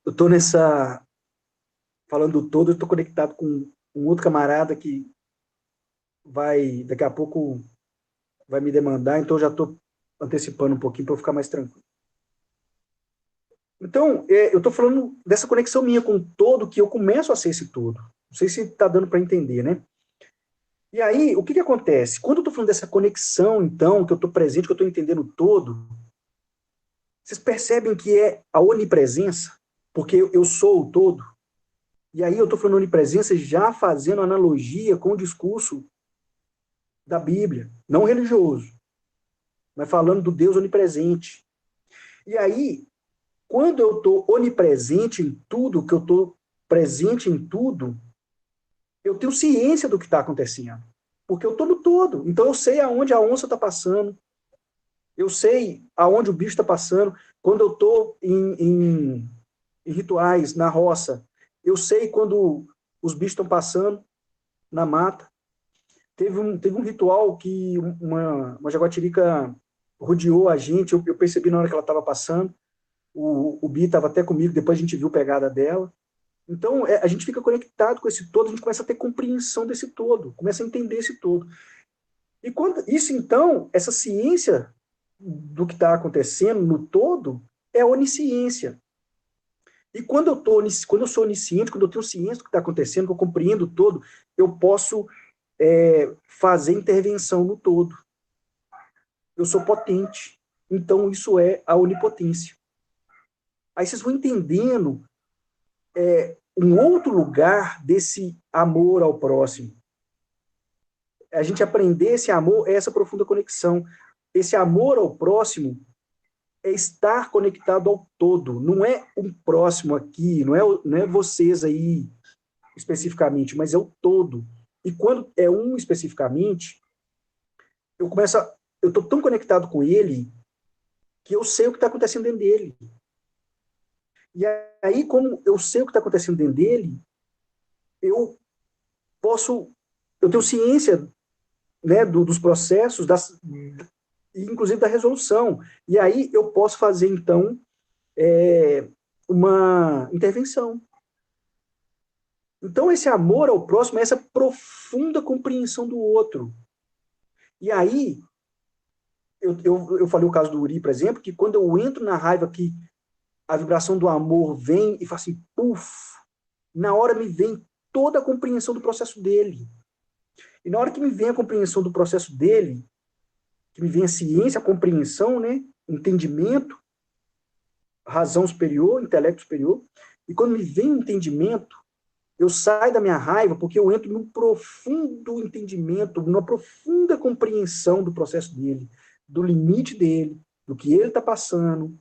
Eu estou falando todo, eu estou conectado com um outro camarada que daqui a pouco, vai me demandar, então eu já estou antecipando um pouquinho para eu ficar mais tranquilo. Então, eu estou falando dessa conexão minha com o todo, que eu começo a ser esse todo. Não sei se está dando para entender, né? E aí, o que acontece? Quando eu estou falando dessa conexão, então, que eu estou presente, que eu estou entendendo todo, vocês percebem que é a onipresença? Porque eu sou o todo. E aí eu estou falando onipresença já fazendo analogia com o discurso da Bíblia, não religioso, mas falando do Deus onipresente. E aí, quando eu estou onipresente em tudo, que eu estou presente em tudo, eu tenho ciência do que está acontecendo. Porque eu estou no todo. Então eu sei aonde a onça está passando, eu sei aonde o bicho está passando. Quando eu estou em rituais, na roça, eu sei quando os bichos estão passando na mata. Teve um ritual que uma jaguatirica rodeou a gente, eu percebi na hora que ela estava passando, o Bi estava até comigo, depois a gente viu a pegada dela. Então, a gente fica conectado com esse todo, a gente começa a ter compreensão desse todo, começa a entender esse todo. E isso, então, essa ciência do que está acontecendo no todo é onisciência. E quando eu sou onisciente, quando eu tenho ciência do que está acontecendo, que eu compreendo todo, eu posso fazer intervenção no todo. Eu sou potente. Então, isso é a onipotência. Aí vocês vão entendendo um outro lugar desse amor ao próximo. A gente aprender esse amor é essa profunda conexão. Esse amor ao próximo é estar conectado ao todo. Não é um próximo aqui, não é vocês aí especificamente, mas é o todo. E quando é um especificamente, eu estou tão conectado com ele que eu sei o que está acontecendo dentro dele. E aí, como eu sei o que está acontecendo dentro dele, eu tenho ciência, né, dos processos, inclusive da resolução. E aí eu posso fazer, então, uma intervenção. Então, esse amor ao próximo é essa profunda compreensão do outro. E aí, eu falei o caso do Uri, por exemplo, que quando eu entro na raiva, que a vibração do amor vem e faz assim, puf, na hora me vem toda a compreensão do processo dele. E na hora que me vem a compreensão do processo dele, que me vem a ciência, a compreensão, né, entendimento, razão superior, intelecto superior, e quando me vem o entendimento, eu saio da minha raiva porque eu entro num profundo entendimento, numa profunda compreensão do processo dele, do limite dele, do que ele está passando,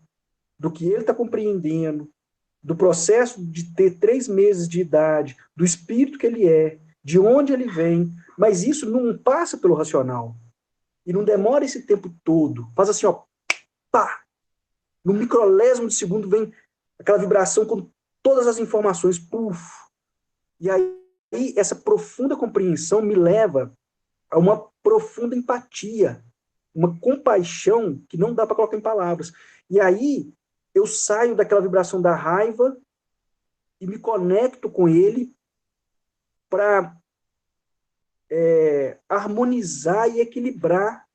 do que ele está compreendendo, do processo de ter 3 meses de idade, do espírito que ele é, de onde ele vem, mas isso não passa pelo racional. E não demora esse tempo todo. Faz assim, ó, pá! No microlésimo de segundo vem aquela vibração com todas as informações, puf! E aí, essa profunda compreensão me leva a uma profunda empatia, uma compaixão que não dá para colocar em palavras. E aí, eu saio daquela vibração da raiva e me conecto com ele para harmonizar e equilibrar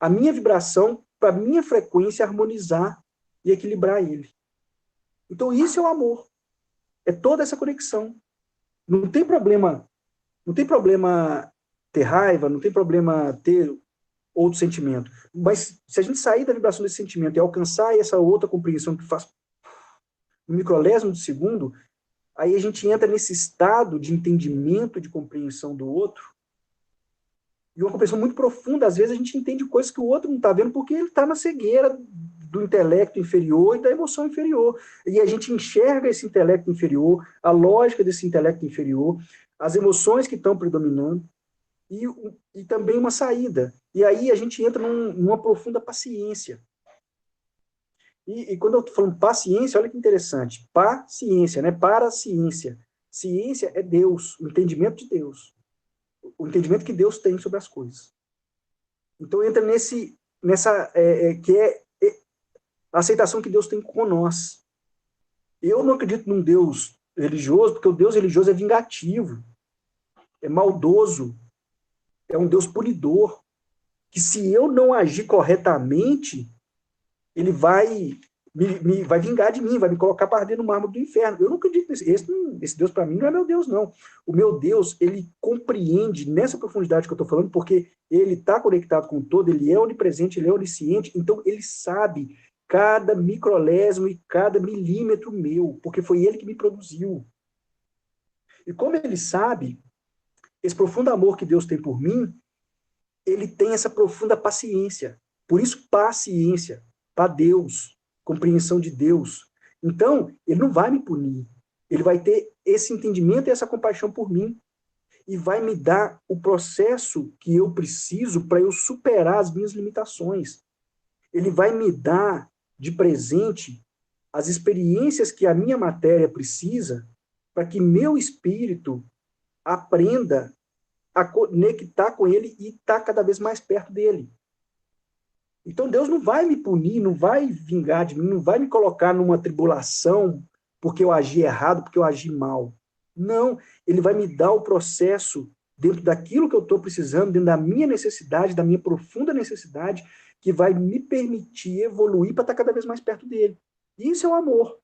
a minha vibração, para a minha frequência harmonizar e equilibrar ele. Então, isso é o amor. É toda essa conexão. Não tem problema ter raiva, não tem problema ter outro sentimento. Mas se a gente sair da vibração desse sentimento e alcançar essa outra compreensão que faz um microlésimo de segundo, aí a gente entra nesse estado de entendimento, de compreensão do outro, e uma compreensão muito profunda. Às vezes a gente entende coisas que o outro não está vendo porque ele está na cegueira do intelecto inferior e da emoção inferior. E a gente enxerga esse intelecto inferior, a lógica desse intelecto inferior, as emoções que estão predominando, e também uma saída. E aí a gente entra numa profunda paciência. E quando eu estou falando paciência, olha que interessante. Paciência, né? Para a ciência. Ciência é Deus, o entendimento de Deus. O entendimento que Deus tem sobre as coisas. Então entra nessa que é a aceitação que Deus tem com nós. Eu não acredito num Deus religioso, porque o Deus religioso é vingativo, é maldoso, é um Deus punidor, que se eu não agir corretamente, ele vai vai vingar de mim, vai me colocar para arder no mármore do inferno. Eu não acredito nisso. Esse Deus, para mim, não é meu Deus, não. O meu Deus, ele compreende nessa profundidade que eu estou falando, porque ele está conectado com o todo, ele é onipresente, ele é onisciente, então ele sabe cada microlésimo e cada milímetro meu, porque foi ele que me produziu. E como ele sabe, esse profundo amor que Deus tem por mim, ele tem essa profunda paciência. Por isso, paciência, para Deus, compreensão de Deus. Então, ele não vai me punir. Ele vai ter esse entendimento e essa compaixão por mim. E vai me dar o processo que eu preciso para eu superar as minhas limitações. Ele vai me dar de presente as experiências que a minha matéria precisa para que meu espírito aprenda a conectar com ele e estar cada vez mais perto dele. Então Deus não vai me punir, não vai vingar de mim, não vai me colocar numa tribulação porque eu agi errado, porque eu agi mal. Não, ele vai me dar o processo dentro daquilo que eu estou precisando, dentro da minha necessidade, da minha profunda necessidade, que vai me permitir evoluir para estar cada vez mais perto dele. Isso é o amor.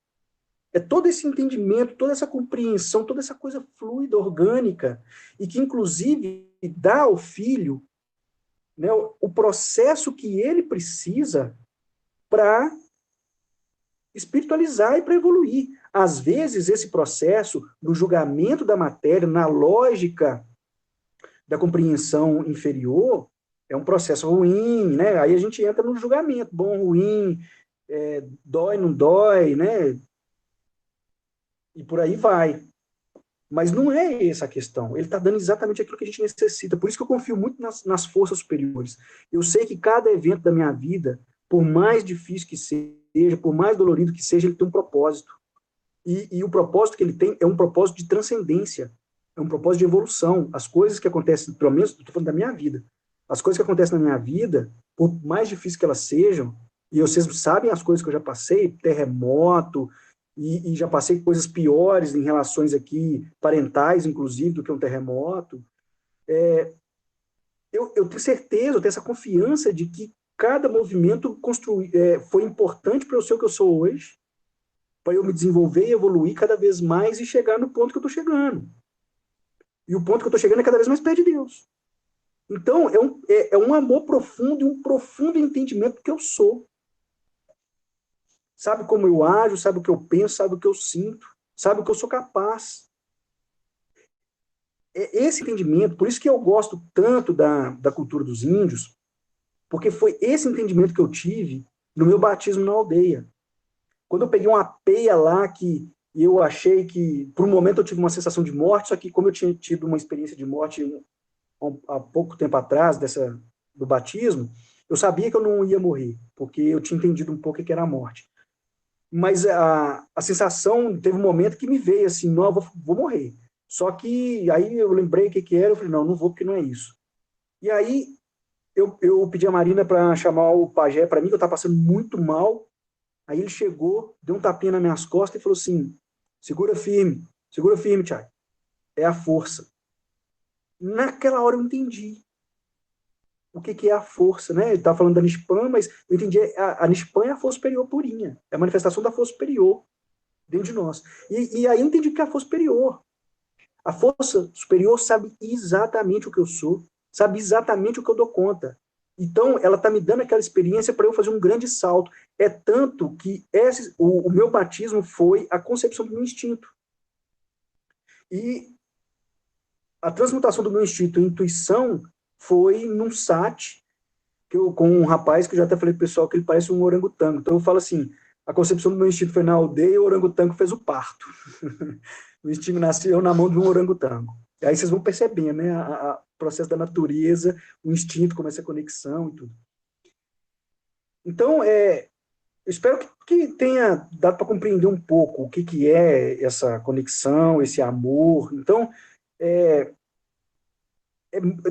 É todo esse entendimento, toda essa compreensão, toda essa coisa fluida, orgânica, e que, inclusive, dá ao filho, né, o processo que ele precisa para espiritualizar e para evoluir. Às vezes, esse processo, no julgamento da matéria, na lógica da compreensão inferior, é um processo ruim, né? Aí a gente entra no julgamento, bom, ruim, dói, não dói, né? E por aí vai. Mas não é essa a questão. Ele está dando exatamente aquilo que a gente necessita. Por isso que eu confio muito nas forças superiores. Eu sei que cada evento da minha vida, por mais difícil que seja, por mais dolorido que seja, ele tem um propósito. E o propósito que ele tem é um propósito de transcendência. É um propósito de evolução. As coisas que acontecem, pelo menos, estou falando da minha vida. As coisas que acontecem na minha vida, por mais difíceis que elas sejam, e vocês sabem as coisas que eu já passei, terremoto, e já passei coisas piores em relações aqui, parentais, inclusive, do que um terremoto. Eu tenho certeza, eu tenho essa confiança de que cada movimento foi importante para eu ser o que eu sou hoje, para eu me desenvolver e evoluir cada vez mais e chegar no ponto que eu estou chegando. E o ponto que eu estou chegando é cada vez mais perto de Deus. Então, é um amor profundo e um profundo entendimento do que eu sou. Sabe como eu ajo, sabe o que eu penso, sabe o que eu sinto, sabe o que eu sou capaz. É esse entendimento, por isso que eu gosto tanto da cultura dos índios, porque foi esse entendimento que eu tive no meu batismo na aldeia. Quando eu peguei uma peia lá que eu achei que, por um momento, eu tive uma sensação de morte, só que como eu tinha tido uma experiência de morte há pouco tempo atrás, do batismo, eu sabia que eu não ia morrer, porque eu tinha entendido um pouco o que era a morte. Mas a sensação, teve um momento que me veio assim, não, eu vou morrer. Só que aí eu lembrei o que era, eu falei, não vou porque não é isso. E aí eu pedi a Marina para chamar o pajé para mim, que eu estava passando muito mal. Aí ele chegou, deu um tapinha nas minhas costas e falou assim, segura firme, Thiago. É a força. Naquela hora eu entendi o que é a força, né? Ele estava falando da Nishpan, mas eu entendi, a Nishpan é a força superior purinha, é a manifestação da força superior dentro de nós. E aí eu entendi que é a força superior. A força superior sabe exatamente o que eu sou, sabe exatamente o que eu dou conta. Então, ela está me dando aquela experiência para eu fazer um grande salto. É tanto que o meu batismo foi a concepção do meu instinto. E a transmutação do meu instinto em intuição foi num sat, com um rapaz que eu já até falei pro pessoal que ele parece um orangotango. Então eu falo assim, a concepção do meu instinto foi na aldeia e o orangotango fez o parto. O instinto nasceu na mão de um orangotango. E aí vocês vão percebendo, né, o processo da natureza, o instinto, como essa conexão e tudo. Então, eu espero que tenha dado para compreender um pouco o que é essa conexão, esse amor. Então,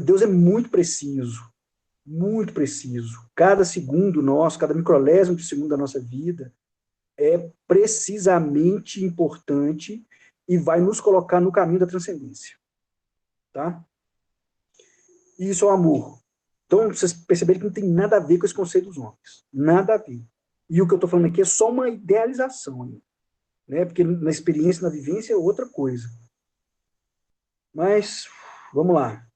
Deus é muito preciso, muito preciso. Cada segundo nosso, cada microlésimo de segundo da nossa vida é precisamente importante e vai nos colocar no caminho da transcendência. Tá? E isso é o amor. Então, vocês perceberem que não tem nada a ver com esse conceito dos homens. Nada a ver. E o que eu estou falando aqui é só uma idealização. Né? Porque na experiência, na vivência, é outra coisa. Mas, vamos lá.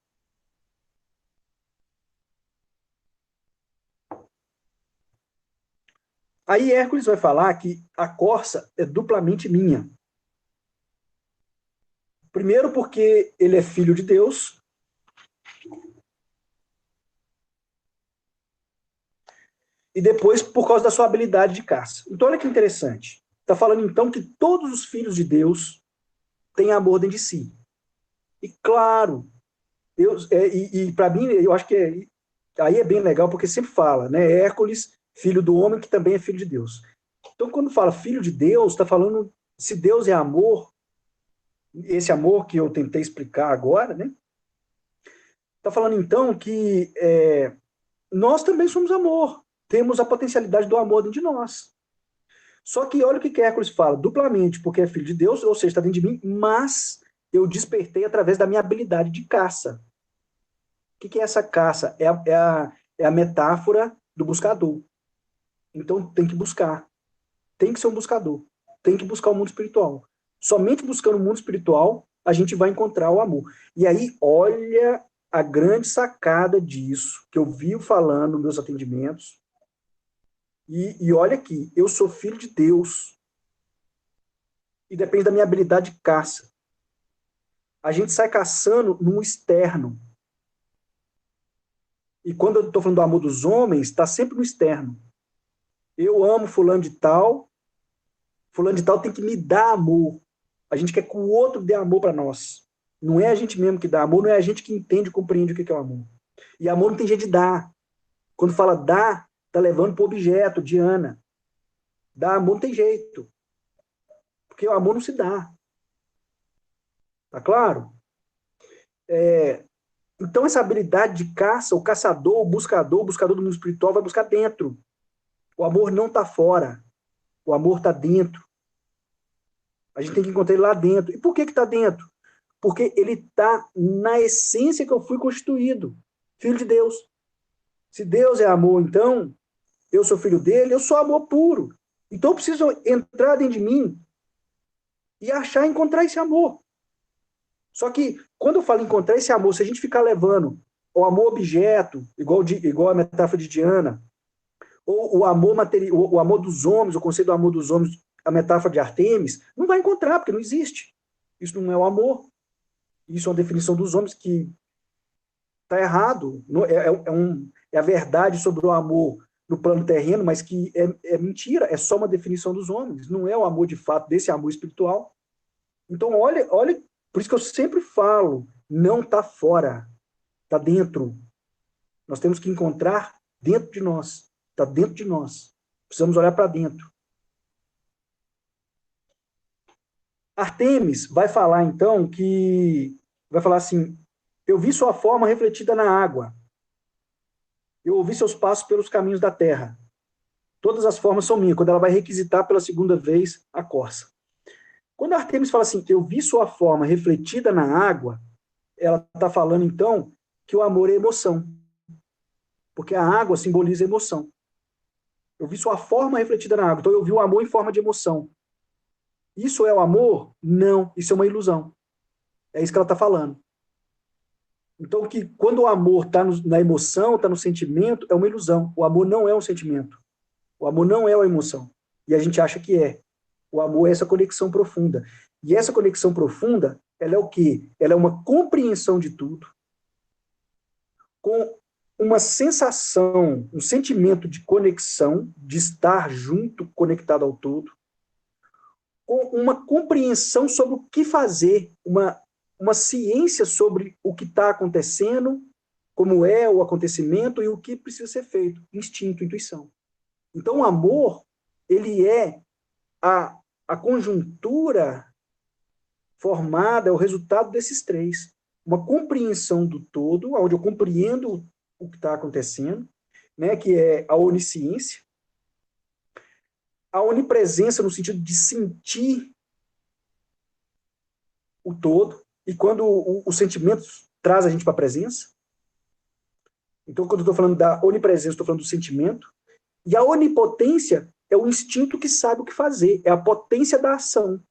Aí Hércules vai falar que a corça é duplamente minha. Primeiro porque ele é filho de Deus. E depois por causa da sua habilidade de caça. Então olha que interessante. Está falando então que todos os filhos de Deus têm amor dentro de si. E claro, Deus, para mim, eu acho que aí é bem legal, porque sempre fala, né? Hércules, filho do homem, que também é filho de Deus. Então, quando fala filho de Deus, está falando, se Deus é amor, esse amor que eu tentei explicar agora, né? Está falando, então, que nós também somos amor. Temos a potencialidade do amor dentro de nós. Só que olha o que Hércules fala, duplamente, porque é filho de Deus, ou seja, está dentro de mim, mas eu despertei através da minha habilidade de caça. O que é essa caça? É a metáfora do buscador. Então, tem que buscar. Tem que ser um buscador. Tem que buscar o mundo espiritual. Somente buscando o mundo espiritual, a gente vai encontrar o amor. E aí, olha a grande sacada disso, que eu vivo falando nos meus atendimentos. E olha aqui, eu sou filho de Deus. E depende da minha habilidade de caça. A gente sai caçando no externo. E quando eu estou falando do amor dos homens, está sempre no externo. Eu amo fulano de tal tem que me dar amor. A gente quer que o outro dê amor para nós. Não é a gente mesmo que dá amor, não é a gente que entende e compreende o que é o amor. E amor não tem jeito de dar. Quando fala dar, tá levando para o objeto, Diana. Dar amor não tem jeito. Porque o amor não se dá. Tá claro? Então, essa habilidade de caça, o buscador do mundo espiritual vai buscar dentro. O amor não está fora. O amor está dentro. A gente tem que encontrar ele lá dentro. E por que está dentro? Porque ele está na essência que eu fui constituído. Filho de Deus. Se Deus é amor, então, eu sou filho dele, eu sou amor puro. Então eu preciso entrar dentro de mim e encontrar esse amor. Só que, quando eu falo encontrar esse amor, se a gente ficar levando o amor objeto, igual a metáfora de Diana, ou o amor material, o amor dos homens, o conceito do amor dos homens, a metáfora de Artemis, não vai encontrar, porque não existe. Isso não é o amor. Isso é uma definição dos homens que está errado. É a verdade sobre o amor no plano terreno, mas que é mentira, é só uma definição dos homens. Não é o amor de fato desse amor espiritual. Então, olha, por isso que eu sempre falo, não está fora, está dentro. Nós temos que encontrar dentro de nós. Está dentro de nós. Precisamos olhar para dentro. Artemis vai falar, então, vai falar assim, eu vi sua forma refletida na água. Eu ouvi seus passos pelos caminhos da terra. Todas as formas são minhas, quando ela vai requisitar pela segunda vez a corça. Quando a Artemis fala assim, eu vi sua forma refletida na água, ela está falando, então, que o amor é emoção. Porque a água simboliza emoção. Eu vi sua forma refletida na água, então eu vi o amor em forma de emoção. Isso é o amor? Não, isso é uma ilusão. É isso que ela está falando. Então, que quando o amor está na emoção, está no sentimento, é uma ilusão. O amor não é um sentimento. O amor não é uma emoção. E a gente acha que é. O amor é essa conexão profunda. E essa conexão profunda, ela é o quê? Ela é uma compreensão de tudo, com uma sensação, um sentimento de conexão, de estar junto, conectado ao todo, com uma compreensão sobre o que fazer, uma ciência sobre o que está acontecendo, como é o acontecimento e o que precisa ser feito. Instinto, intuição. Então, o amor, ele é a conjuntura formada, é o resultado desses três. Uma compreensão do todo, onde eu compreendo o que está acontecendo, né, que é a onisciência, a onipresença no sentido de sentir o todo, e quando os sentimentos traz a gente para a presença. Então, quando eu estou falando da onipresença, estou falando do sentimento. E a onipotência é o instinto que sabe o que fazer, é a potência da ação.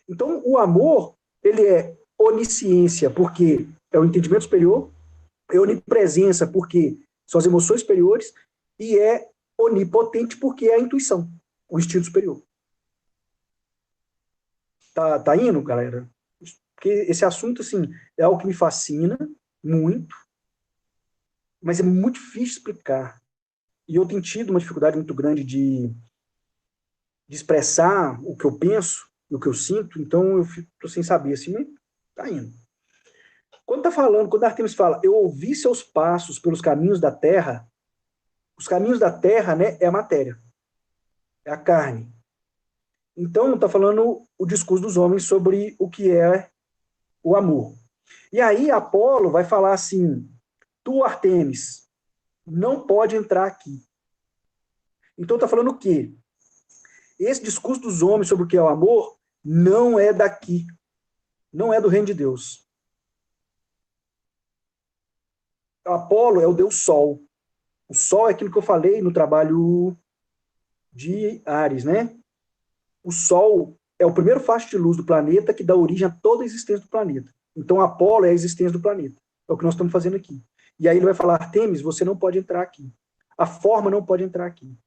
Então, o amor, ele é onisciência, porque é o entendimento superior, é onipresença, porque são as emoções superiores, e é onipotente, porque é a intuição, o instinto superior. Tá indo, galera? Porque esse assunto, assim, é algo que me fascina muito, mas é muito difícil explicar. E eu tenho tido uma dificuldade muito grande de expressar o que eu penso, o que eu sinto, então eu fico sem saber, assim, mas tá indo. Quando a Artemis fala, eu ouvi seus passos pelos caminhos da terra, os caminhos da terra, né, é a matéria, é a carne. Então, está falando o discurso dos homens sobre o que é o amor. E aí, Apolo vai falar assim, tu, Artemis, não pode entrar aqui. Então, está falando o quê? Esse discurso dos homens sobre o que é o amor não é daqui. não é do reino de Deus. Apolo é o deus Sol. O Sol é aquilo que eu falei no trabalho de Ares, né? O Sol é o primeiro faixa de luz do planeta que dá origem a toda a existência do planeta. Então, Apolo é a existência do planeta. É o que nós estamos fazendo aqui. E aí ele vai falar, Artemis, você não pode entrar aqui. A forma não pode entrar aqui.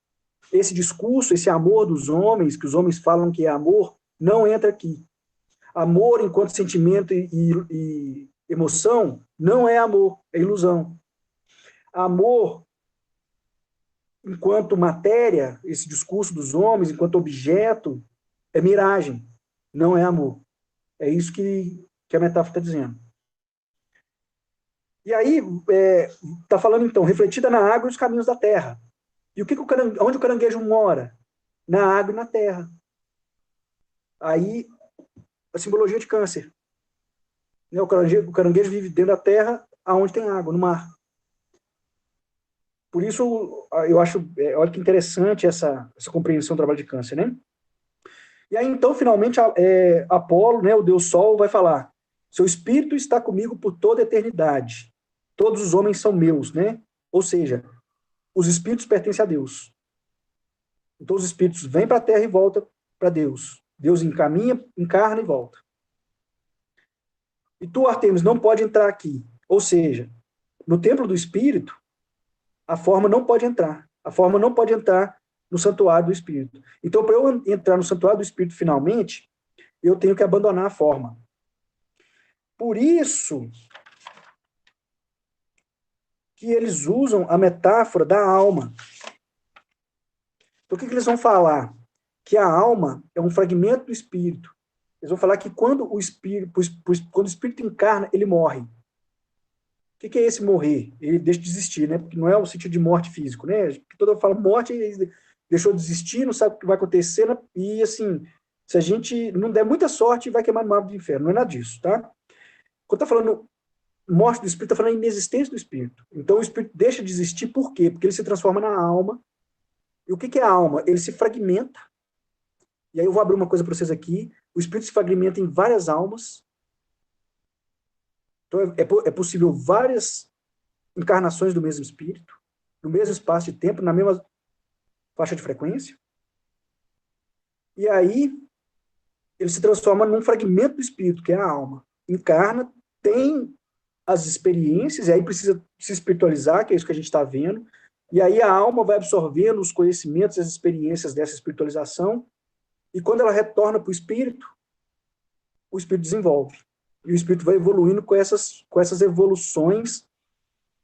Esse discurso, esse amor dos homens, que os homens falam que é amor, não entra aqui. Amor enquanto sentimento e emoção não é amor, é ilusão. Amor enquanto matéria, esse discurso dos homens, enquanto objeto, é miragem, não é amor. É isso que a metáfora está dizendo. E aí, está falando então, refletida na água e os caminhos da terra. E onde o caranguejo mora? Na água e na terra. Aí, a simbologia de câncer. Né? O caranguejo vive dentro da terra, aonde tem água, no mar. Por isso, eu acho, olha que interessante essa compreensão do trabalho de câncer, né? E aí, então, finalmente, Apolo, né, o Deus Sol, vai falar: seu espírito está comigo por toda a eternidade. Todos os homens são meus, né? Ou seja, os espíritos pertencem a Deus. Então, os espíritos vêm para a Terra e voltam para Deus. Deus encaminha, encarna e volta. E tu, Artemis, não pode entrar aqui. Ou seja, no templo do espírito, a forma não pode entrar. A forma não pode entrar no santuário do espírito. Então, para eu entrar no santuário do espírito finalmente, eu tenho que abandonar a forma. Por isso que eles usam a metáfora da alma. Então, o que eles vão falar? Que a alma é um fragmento do espírito. Eles vão falar que quando o espírito encarna, ele morre. O que é esse morrer? Ele deixa de existir, né? Porque não é o sentido de morte físico, né? Porque toda fala morte, ele deixou de existir, não sabe o que vai acontecer, né? E assim, se a gente não der muita sorte, vai queimar no mar do inferno. Não é nada disso, tá? Quando está falando morte do espírito, está falando inexistência do espírito. Então o espírito deixa de existir por quê? Porque ele se transforma na alma. E o que é a alma? Ele se fragmenta. E aí eu vou abrir uma coisa para vocês aqui. O espírito se fragmenta em várias almas. Então é possível várias encarnações do mesmo espírito, no mesmo espaço de tempo, na mesma faixa de frequência. E aí ele se transforma num fragmento do espírito, que é a alma. Encarna, tem as experiências, e aí precisa se espiritualizar, que é isso que a gente está vendo. E aí a alma vai absorvendo os conhecimentos, as experiências dessa espiritualização, e quando ela retorna para o espírito desenvolve. E o espírito vai evoluindo com essas evoluções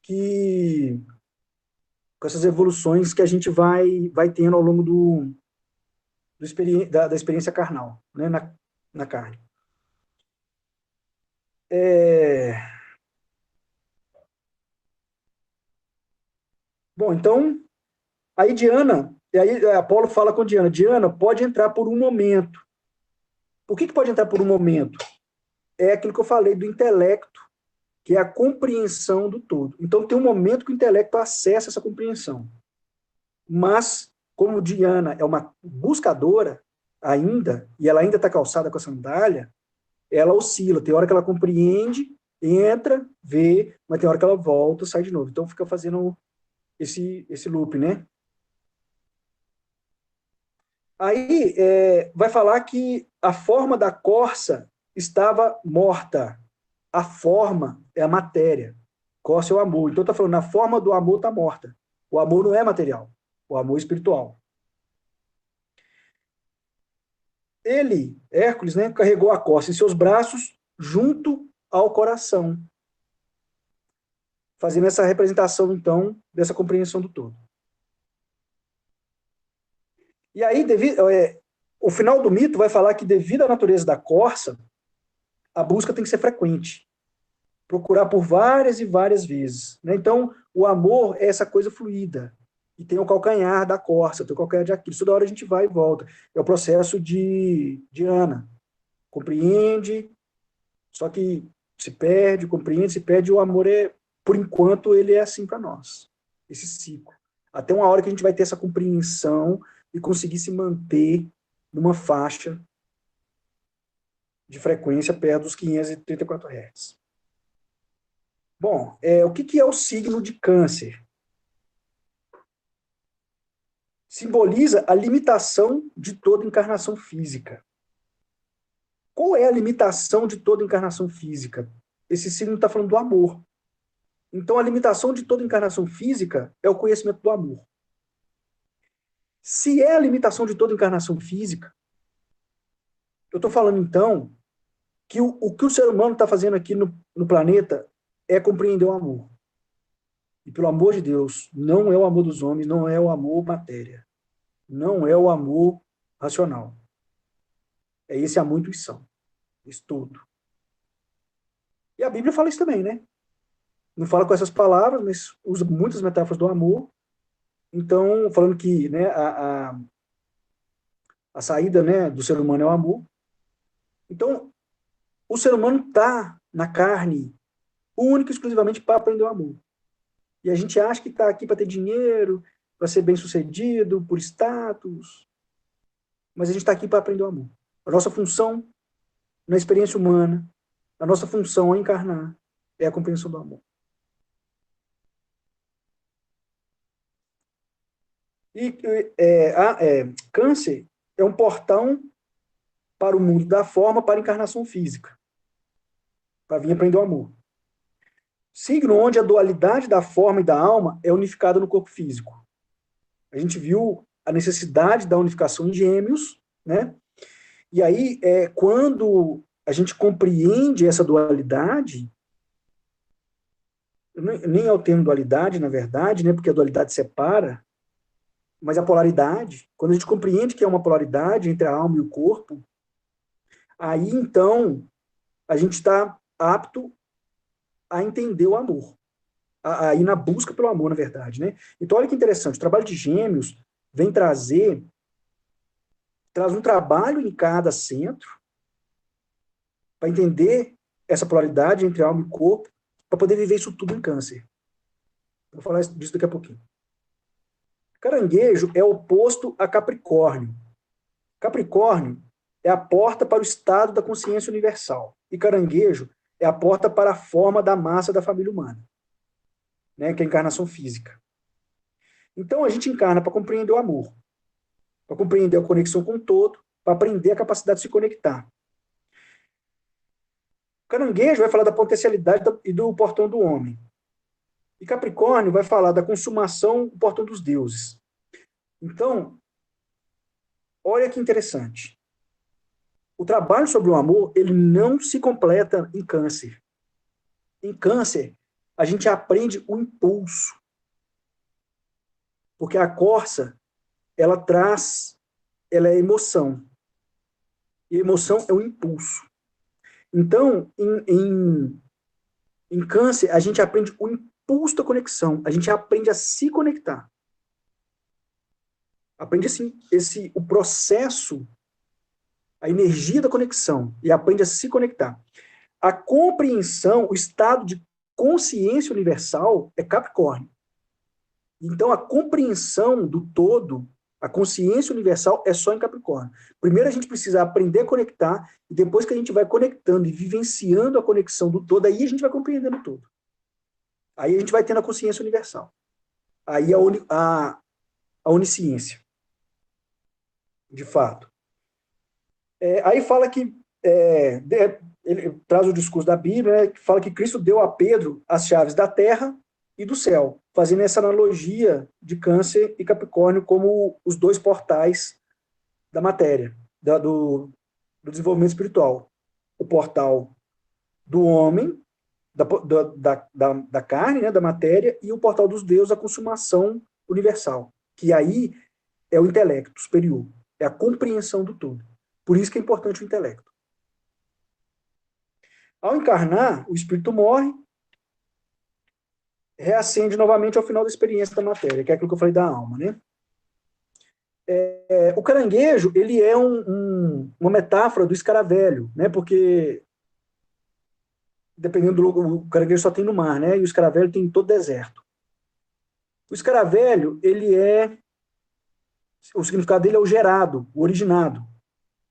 que a gente vai tendo ao longo da experiência carnal, né, na carne. Bom, então, aí Diana, e aí Apolo fala com Diana, Diana, pode entrar por um momento. Por que pode entrar por um momento? É aquilo que eu falei do intelecto, que é a compreensão do todo. Então, tem um momento que o intelecto acessa essa compreensão. Mas, como Diana é uma buscadora ainda, e ela ainda está calçada com a sandália, ela oscila. Tem hora que ela compreende, entra, vê, mas tem hora que ela volta, sai de novo. Então, fica fazendo esse loop, né? Aí, vai falar que a forma da corça estava morta. A forma é a matéria. Corça é o amor. Então, está falando, a forma do amor está morta. O amor não é material. O amor é espiritual. Ele, Hércules, né, carregou a corça em seus braços junto ao coração, fazendo essa representação, então, dessa compreensão do todo. E aí, o final do mito vai falar que, devido à natureza da corça, a busca tem que ser frequente. Procurar por várias e várias vezes. Né? Então, o amor é essa coisa fluida. E tem o calcanhar da corça, tem o calcanhar de Aquiles. Toda hora a gente vai e volta. É o processo de Ana. Compreende, só que se perde, compreende, se perde. E o amor, por enquanto, ele é assim para nós. Esse ciclo. Até uma hora que a gente vai ter essa compreensão e conseguir se manter numa faixa de frequência perto dos 534 Hz. Bom, o que é o signo de Câncer? Simboliza a limitação de toda encarnação física. Qual é a limitação de toda encarnação física? Esse signo está falando do amor. Então, a limitação de toda encarnação física é o conhecimento do amor. Se é a limitação de toda encarnação física, eu estou falando, então, que o que o ser humano está fazendo aqui no planeta é compreender o amor. E, pelo amor de Deus, não é o amor dos homens, não é o amor matéria. Não é o amor racional. É esse amor intuição. Isso tudo. E a Bíblia fala isso também, né? Não fala com essas palavras, mas usa muitas metáforas do amor. Então, falando que, né, a saída, né, do ser humano é o amor. Então, o ser humano está na carne única e exclusivamente para aprender o amor. E a gente acha que está aqui para ter dinheiro, para ser bem-sucedido, por status. Mas a gente está aqui para aprender o amor. A nossa função na experiência humana, a nossa função ao encarnar é a compreensão do amor. E Câncer é um portão para o mundo da forma, para a encarnação física, para vir aprender o amor. Signo onde a dualidade da forma e da alma é unificada no corpo físico. A gente viu a necessidade da unificação em Gêmeos, né? E aí, quando a gente compreende essa dualidade, nem é o termo dualidade, na verdade, né? Porque a dualidade separa, mas a polaridade, quando a gente compreende que é uma polaridade entre a alma e o corpo, aí, então, a gente está apto a entender o amor, a ir na busca pelo amor, na verdade, né? Então, olha que interessante, o trabalho de Gêmeos vem traz um trabalho em cada centro para entender essa polaridade entre alma e corpo, para poder viver isso tudo em Câncer. Vou falar disso daqui a pouquinho. Caranguejo é oposto a Capricórnio. Capricórnio é a porta para o estado da consciência universal. E Caranguejo é a porta para a forma da massa da família humana, né, que é a encarnação física. Então, a gente encarna para compreender o amor, para compreender a conexão com o todo, para aprender a capacidade de se conectar. Caranguejo vai falar da potencialidade e do portão do homem. E Capricórnio vai falar da consumação, o portão dos deuses. Então, olha que interessante. O trabalho sobre o amor, ele não se completa em Câncer. Em Câncer, a gente aprende o impulso. Porque a Corça, ela é emoção. E a emoção é o impulso. Então, em Câncer, a gente aprende o impulso da conexão. A gente aprende a se conectar. Aprende assim, o processo, a energia da conexão, e aprende a se conectar. A compreensão, o estado de consciência universal é Capricórnio. Então, a compreensão do todo, a consciência universal é só em Capricórnio. Primeiro a gente precisa aprender a conectar, e depois que a gente vai conectando e vivenciando a conexão do todo, aí a gente vai compreendendo o todo. Aí a gente vai tendo a consciência universal. Aí a onisciência. De fato. Aí fala que, ele traz o discurso da Bíblia, né, que fala que Cristo deu a Pedro as chaves da terra e do céu, fazendo essa analogia de Câncer e Capricórnio como os dois portais da matéria, do desenvolvimento espiritual. O portal do homem, da carne, né, da matéria, e o portal dos deuses, a consumação universal, que aí é o intelecto superior, é a compreensão do todo. Por isso que é importante o intelecto. Ao encarnar, o espírito morre, reacende novamente ao final da experiência da matéria, que é aquilo que eu falei da alma, né? O caranguejo, ele é uma metáfora do escaravelho, né? Porque, dependendo do lugar, o caranguejo só tem no mar, né? E o escaravelho tem em todo deserto. O escaravelho, o significado dele é o gerado, o originado,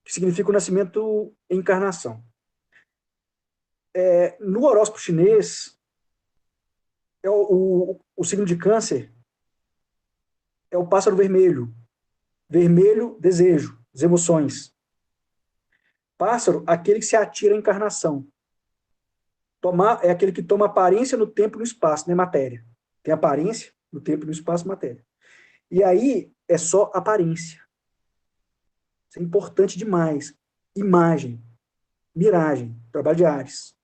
que significa o nascimento e encarnação. No horóscopo chinês, o signo de Câncer é o pássaro vermelho. Vermelho, desejo, as emoções. Pássaro, aquele que se atira à encarnação. É aquele que toma aparência no tempo e no espaço, não é matéria. Tem aparência no tempo e no espaço, matéria. E aí é só aparência. Isso é importante demais. Imagem, miragem, trabalho de Ares.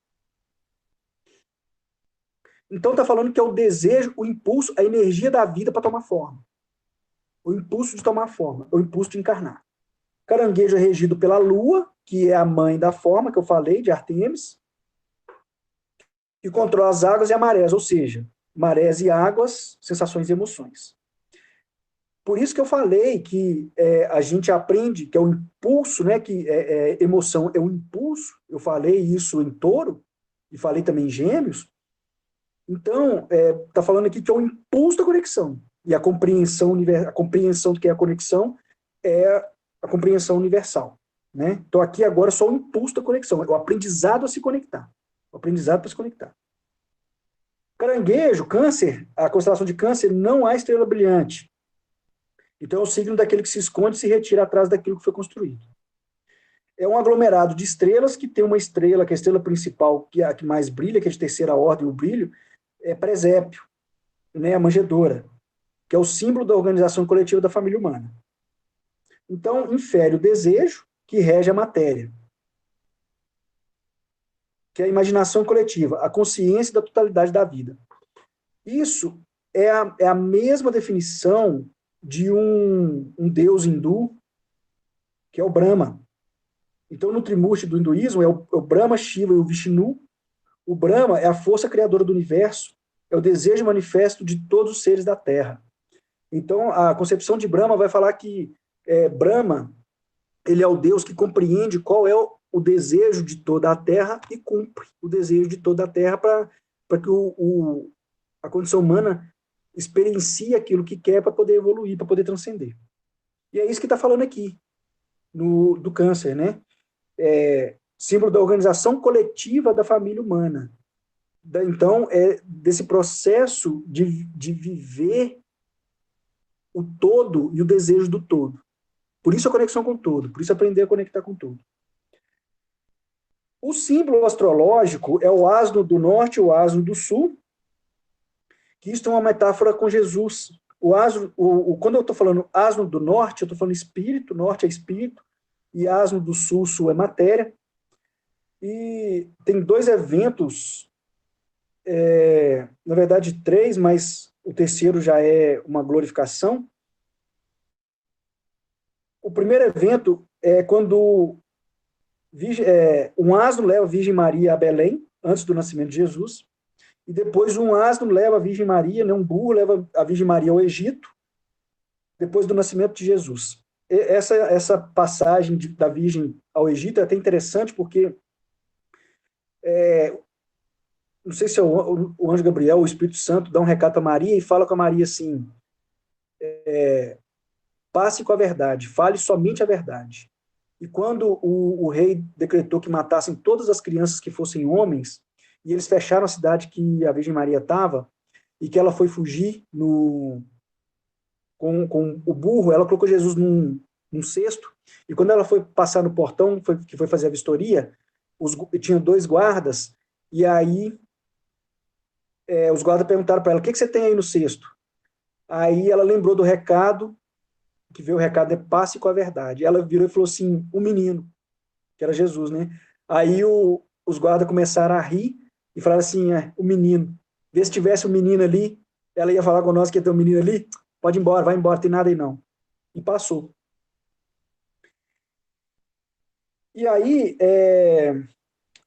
Então está falando que é o desejo, o impulso, a energia da vida para tomar forma. O impulso de tomar forma, o impulso de encarnar. Caranguejo é regido pela lua, que é a mãe da forma, que eu falei, de Artemis, que controla as águas e a marés, ou seja, marés e águas, sensações e emoções. Por isso que eu falei que a gente aprende que é o impulso, né, que emoção é o impulso. Eu falei isso em Touro, e falei também em Gêmeos. Então, está falando aqui que é o impulso da conexão. E a compreensão do que é a conexão é a compreensão universal. Né? Então, aqui agora é só o impulso da conexão, é o aprendizado a se conectar. O aprendizado para se conectar. Caranguejo, Câncer, a constelação de Câncer, não há estrela brilhante. Então, é o signo daquele que se esconde e se retira atrás daquilo que foi construído. É um aglomerado de estrelas que tem uma estrela, que é a estrela principal, que é a que mais brilha, que é de terceira ordem, o brilho, é presépio, né, a manjedoura, que é o símbolo da organização coletiva da família humana. Então, infere o desejo, que rege a matéria, que é a imaginação coletiva, a consciência da totalidade da vida. Isso é a mesma definição de um deus hindu, que é o Brahma. Então, no Trimurti do hinduísmo, é o Brahma, Shiva e o Vishnu. O Brahma é a força criadora do universo, é o desejo manifesto de todos os seres da Terra. Então, a concepção de Brahma vai falar que Brahma, ele é o Deus que compreende qual é o desejo de toda a Terra e cumpre o desejo de toda a Terra para que a condição humana experiencie aquilo que quer para poder evoluir, para poder transcender. E é isso que está falando aqui, do Câncer, né? Símbolo da organização coletiva da família humana. Então, é desse processo de viver o todo e o desejo do todo. Por isso a conexão com o todo, por isso aprender a conectar com o todo. O símbolo astrológico é o asno do norte e o asno do sul, que isso é uma metáfora com Jesus. Quando eu estou falando asno do norte, eu estou falando espírito, norte é espírito, e asno do sul, sul é matéria. E tem dois eventos, na verdade 3, mas o terceiro já é uma glorificação. O primeiro evento é quando um asno leva a Virgem Maria a Belém, antes do nascimento de Jesus, e depois um asno leva a Virgem Maria, né, um burro leva a Virgem Maria ao Egito, depois do nascimento de Jesus. Essa passagem da Virgem ao Egito é até interessante, porque não sei se é o anjo Gabriel, o Espírito Santo, dá um recado para Maria e fala com a Maria assim, passe com a verdade, fale somente a verdade. E quando o rei decretou que matassem todas as crianças que fossem homens, e eles fecharam a cidade que a Virgem Maria estava, e que ela foi fugir com o burro, ela colocou Jesus num cesto, e quando ela foi passar no portão, que foi fazer a vistoria, tinha 2 guardas, e aí os guardas perguntaram para ela, o que você tem aí no cesto? Aí ela lembrou do recado, que veio o recado é passe com a verdade. Ela virou e falou assim, o menino, que era Jesus, né? Aí os guardas começaram a rir e falaram assim, o menino. Vê se tivesse um menino ali, ela ia falar com nós que ia ter um menino ali, pode ir embora, vai embora, tem nada aí não. E passou. E aí,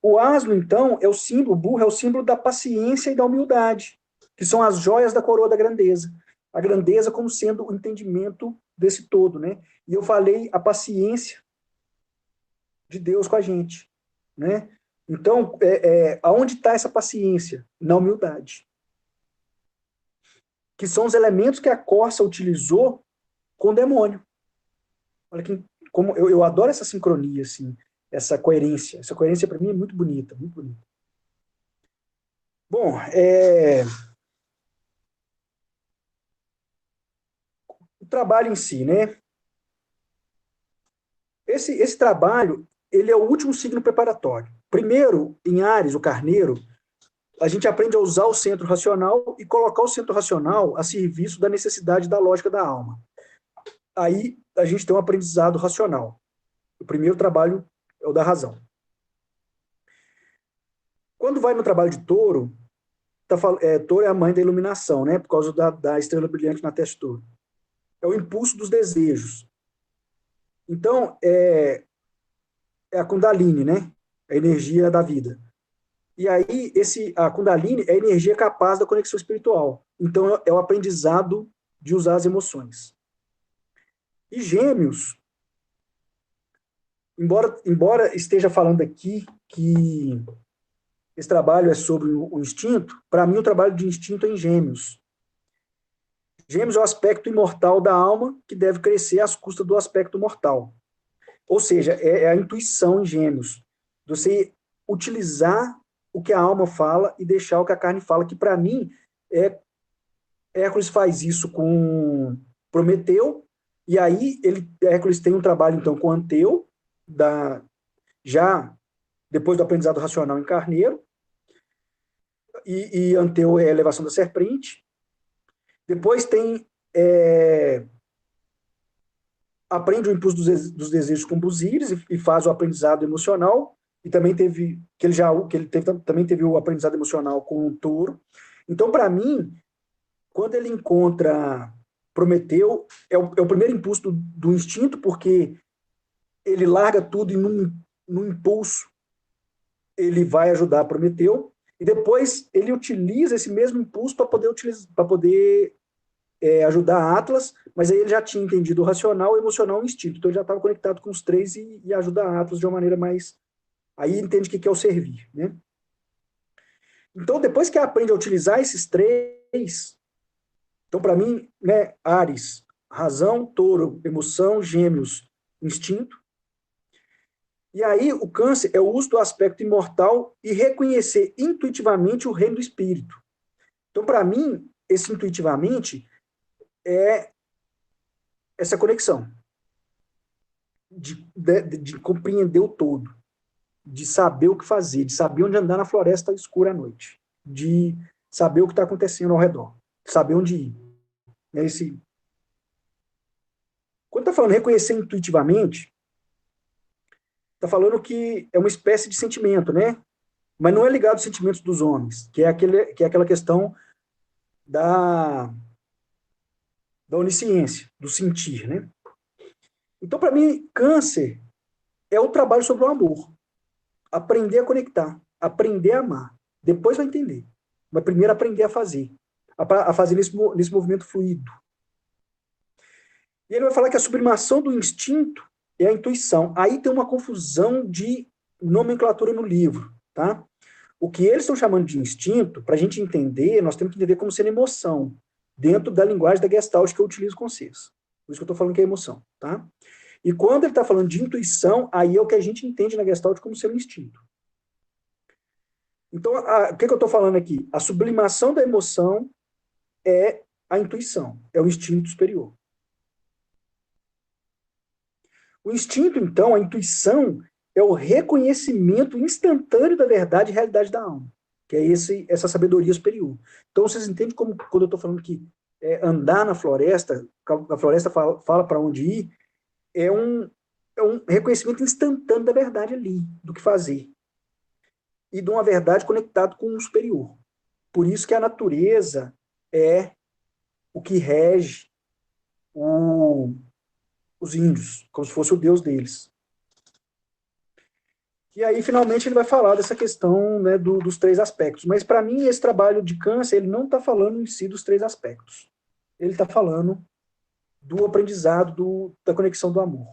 o asno, então, é o símbolo, o burro é o símbolo da paciência e da humildade, que são as joias da coroa da grandeza. A grandeza como sendo o entendimento desse todo, né? E eu falei a paciência de Deus com a gente, né? Então, aonde está essa paciência? Na humildade. Que são os elementos que a Corsa utilizou com o demônio. Olha como eu adoro essa sincronia, assim, essa coerência. Essa coerência, para mim, é muito bonita, muito bonita. Bom, o trabalho em si, né? Esse trabalho, ele é o último signo preparatório. Primeiro, em Áries, o carneiro, a gente aprende a usar o centro racional e colocar o centro racional a serviço da necessidade da lógica da alma. Aí a gente tem um aprendizado racional. O primeiro trabalho é o da razão. Quando vai no trabalho de touro, touro é a mãe da iluminação, né? Por causa da estrela brilhante na testa de touro. É o impulso dos desejos. Então, é a Kundalini, né? A energia da vida. E aí, a Kundalini é a energia capaz da conexão espiritual. Então, é o aprendizado de usar as emoções. E Gêmeos, embora esteja falando aqui que esse trabalho é sobre o instinto, para mim o trabalho de instinto é em Gêmeos. Gêmeos é o aspecto imortal da alma que deve crescer às custas do aspecto mortal. Ou seja, é a intuição em Gêmeos. Você utilizar o que a alma fala e deixar o que a carne fala, que para mim, é, Hércules faz isso com Prometeu, e aí Hércules tem um trabalho então com Anteu, já depois do aprendizado racional em Carneiro, e Anteu é a elevação da serpente. Depois tem aprende o impulso dos desejos com Buzires e faz o aprendizado emocional, e também teve também teve o aprendizado emocional com o touro. Então, para mim, quando ele encontra Prometeu, é o primeiro impulso do instinto, porque ele larga tudo e num impulso ele vai ajudar Prometeu, e depois ele utiliza esse mesmo impulso para poder ajudar Atlas, mas aí ele já tinha entendido o racional, o emocional e o instinto. Então ele já estava conectado com os três e ajuda Atlas de uma maneira mais. Aí entende o que é o servir. Né? Então, depois que aprende a utilizar esses três, então, para mim, né, Ares, razão, touro, emoção, gêmeos, instinto. E aí, o câncer é o uso do aspecto imortal e reconhecer intuitivamente o reino do espírito. Então, para mim, esse intuitivamente é essa conexão de compreender o todo, de saber o que fazer, de saber onde andar na floresta escura à noite, de saber o que está acontecendo ao redor, de saber onde ir. Quando está falando reconhecer intuitivamente, está falando que é uma espécie de sentimento, né? Mas não é ligado aos sentimentos dos homens, que é aquela questão da, da onisciência, do sentir, né? Então, para mim, câncer é o trabalho sobre o amor. Aprender a conectar, aprender a amar. Depois vai entender. Mas primeiro aprender a fazer. A fazer nesse movimento fluido. E ele vai falar que a sublimação do instinto é a intuição. Aí tem uma confusão de nomenclatura no livro, tá? O que eles estão chamando de instinto, para a gente entender, nós temos que entender como sendo emoção, dentro da linguagem da Gestalt que eu utilizo com vocês. Por isso que eu estou falando que é emoção, tá? E quando ele está falando de intuição, aí é o que a gente entende na Gestalt como sendo instinto. Então, o que eu estou falando aqui? A sublimação da emoção é a intuição, é o instinto superior. O instinto, então, a intuição, é o reconhecimento instantâneo da verdade e realidade da alma, que é essa sabedoria superior. Então, vocês entendem como, quando eu estou falando que andar na floresta, a floresta fala para onde ir, é um reconhecimento instantâneo da verdade ali, do que fazer. E de uma verdade conectada com o superior. Por isso que a natureza é o que rege os índios, como se fosse o deus deles. E aí, finalmente, ele vai falar dessa questão, né, dos três aspectos. Mas, para mim, esse trabalho de câncer, ele não está falando em si dos três aspectos. Ele está falando do aprendizado da conexão do amor.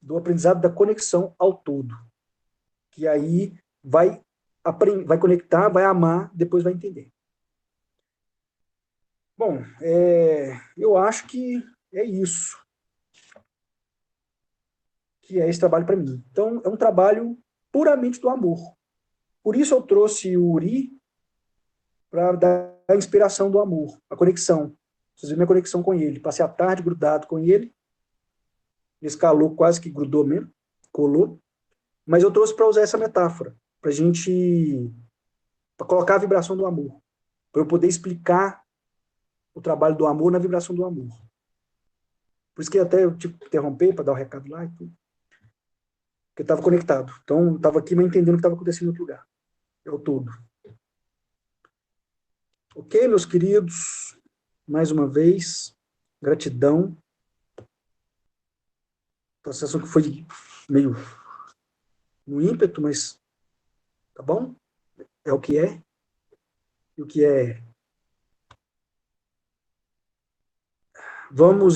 Do aprendizado da conexão ao todo. Que aí vai conectar, vai amar, depois vai entender. Bom, eu acho que é isso que é esse trabalho para mim. Então, é um trabalho puramente do amor. Por isso eu trouxe o Uri, para dar a inspiração do amor, a conexão. Vocês viram minha conexão com ele. Passei a tarde grudado com ele, esse calor quase que grudou mesmo, colou. Mas eu trouxe para usar essa metáfora, para a gente, para colocar a vibração do amor, para eu poder explicar o trabalho do amor na vibração do amor. Por isso que até eu interromper para dar o recado lá e tudo. Porque eu estava conectado. Então, eu estava aqui, mas entendendo o que estava acontecendo em outro lugar. É o todo. Ok, meus queridos? Mais uma vez, gratidão. A sessão que foi meio no ímpeto, mas tá bom? É o que é. E o que é. Vamos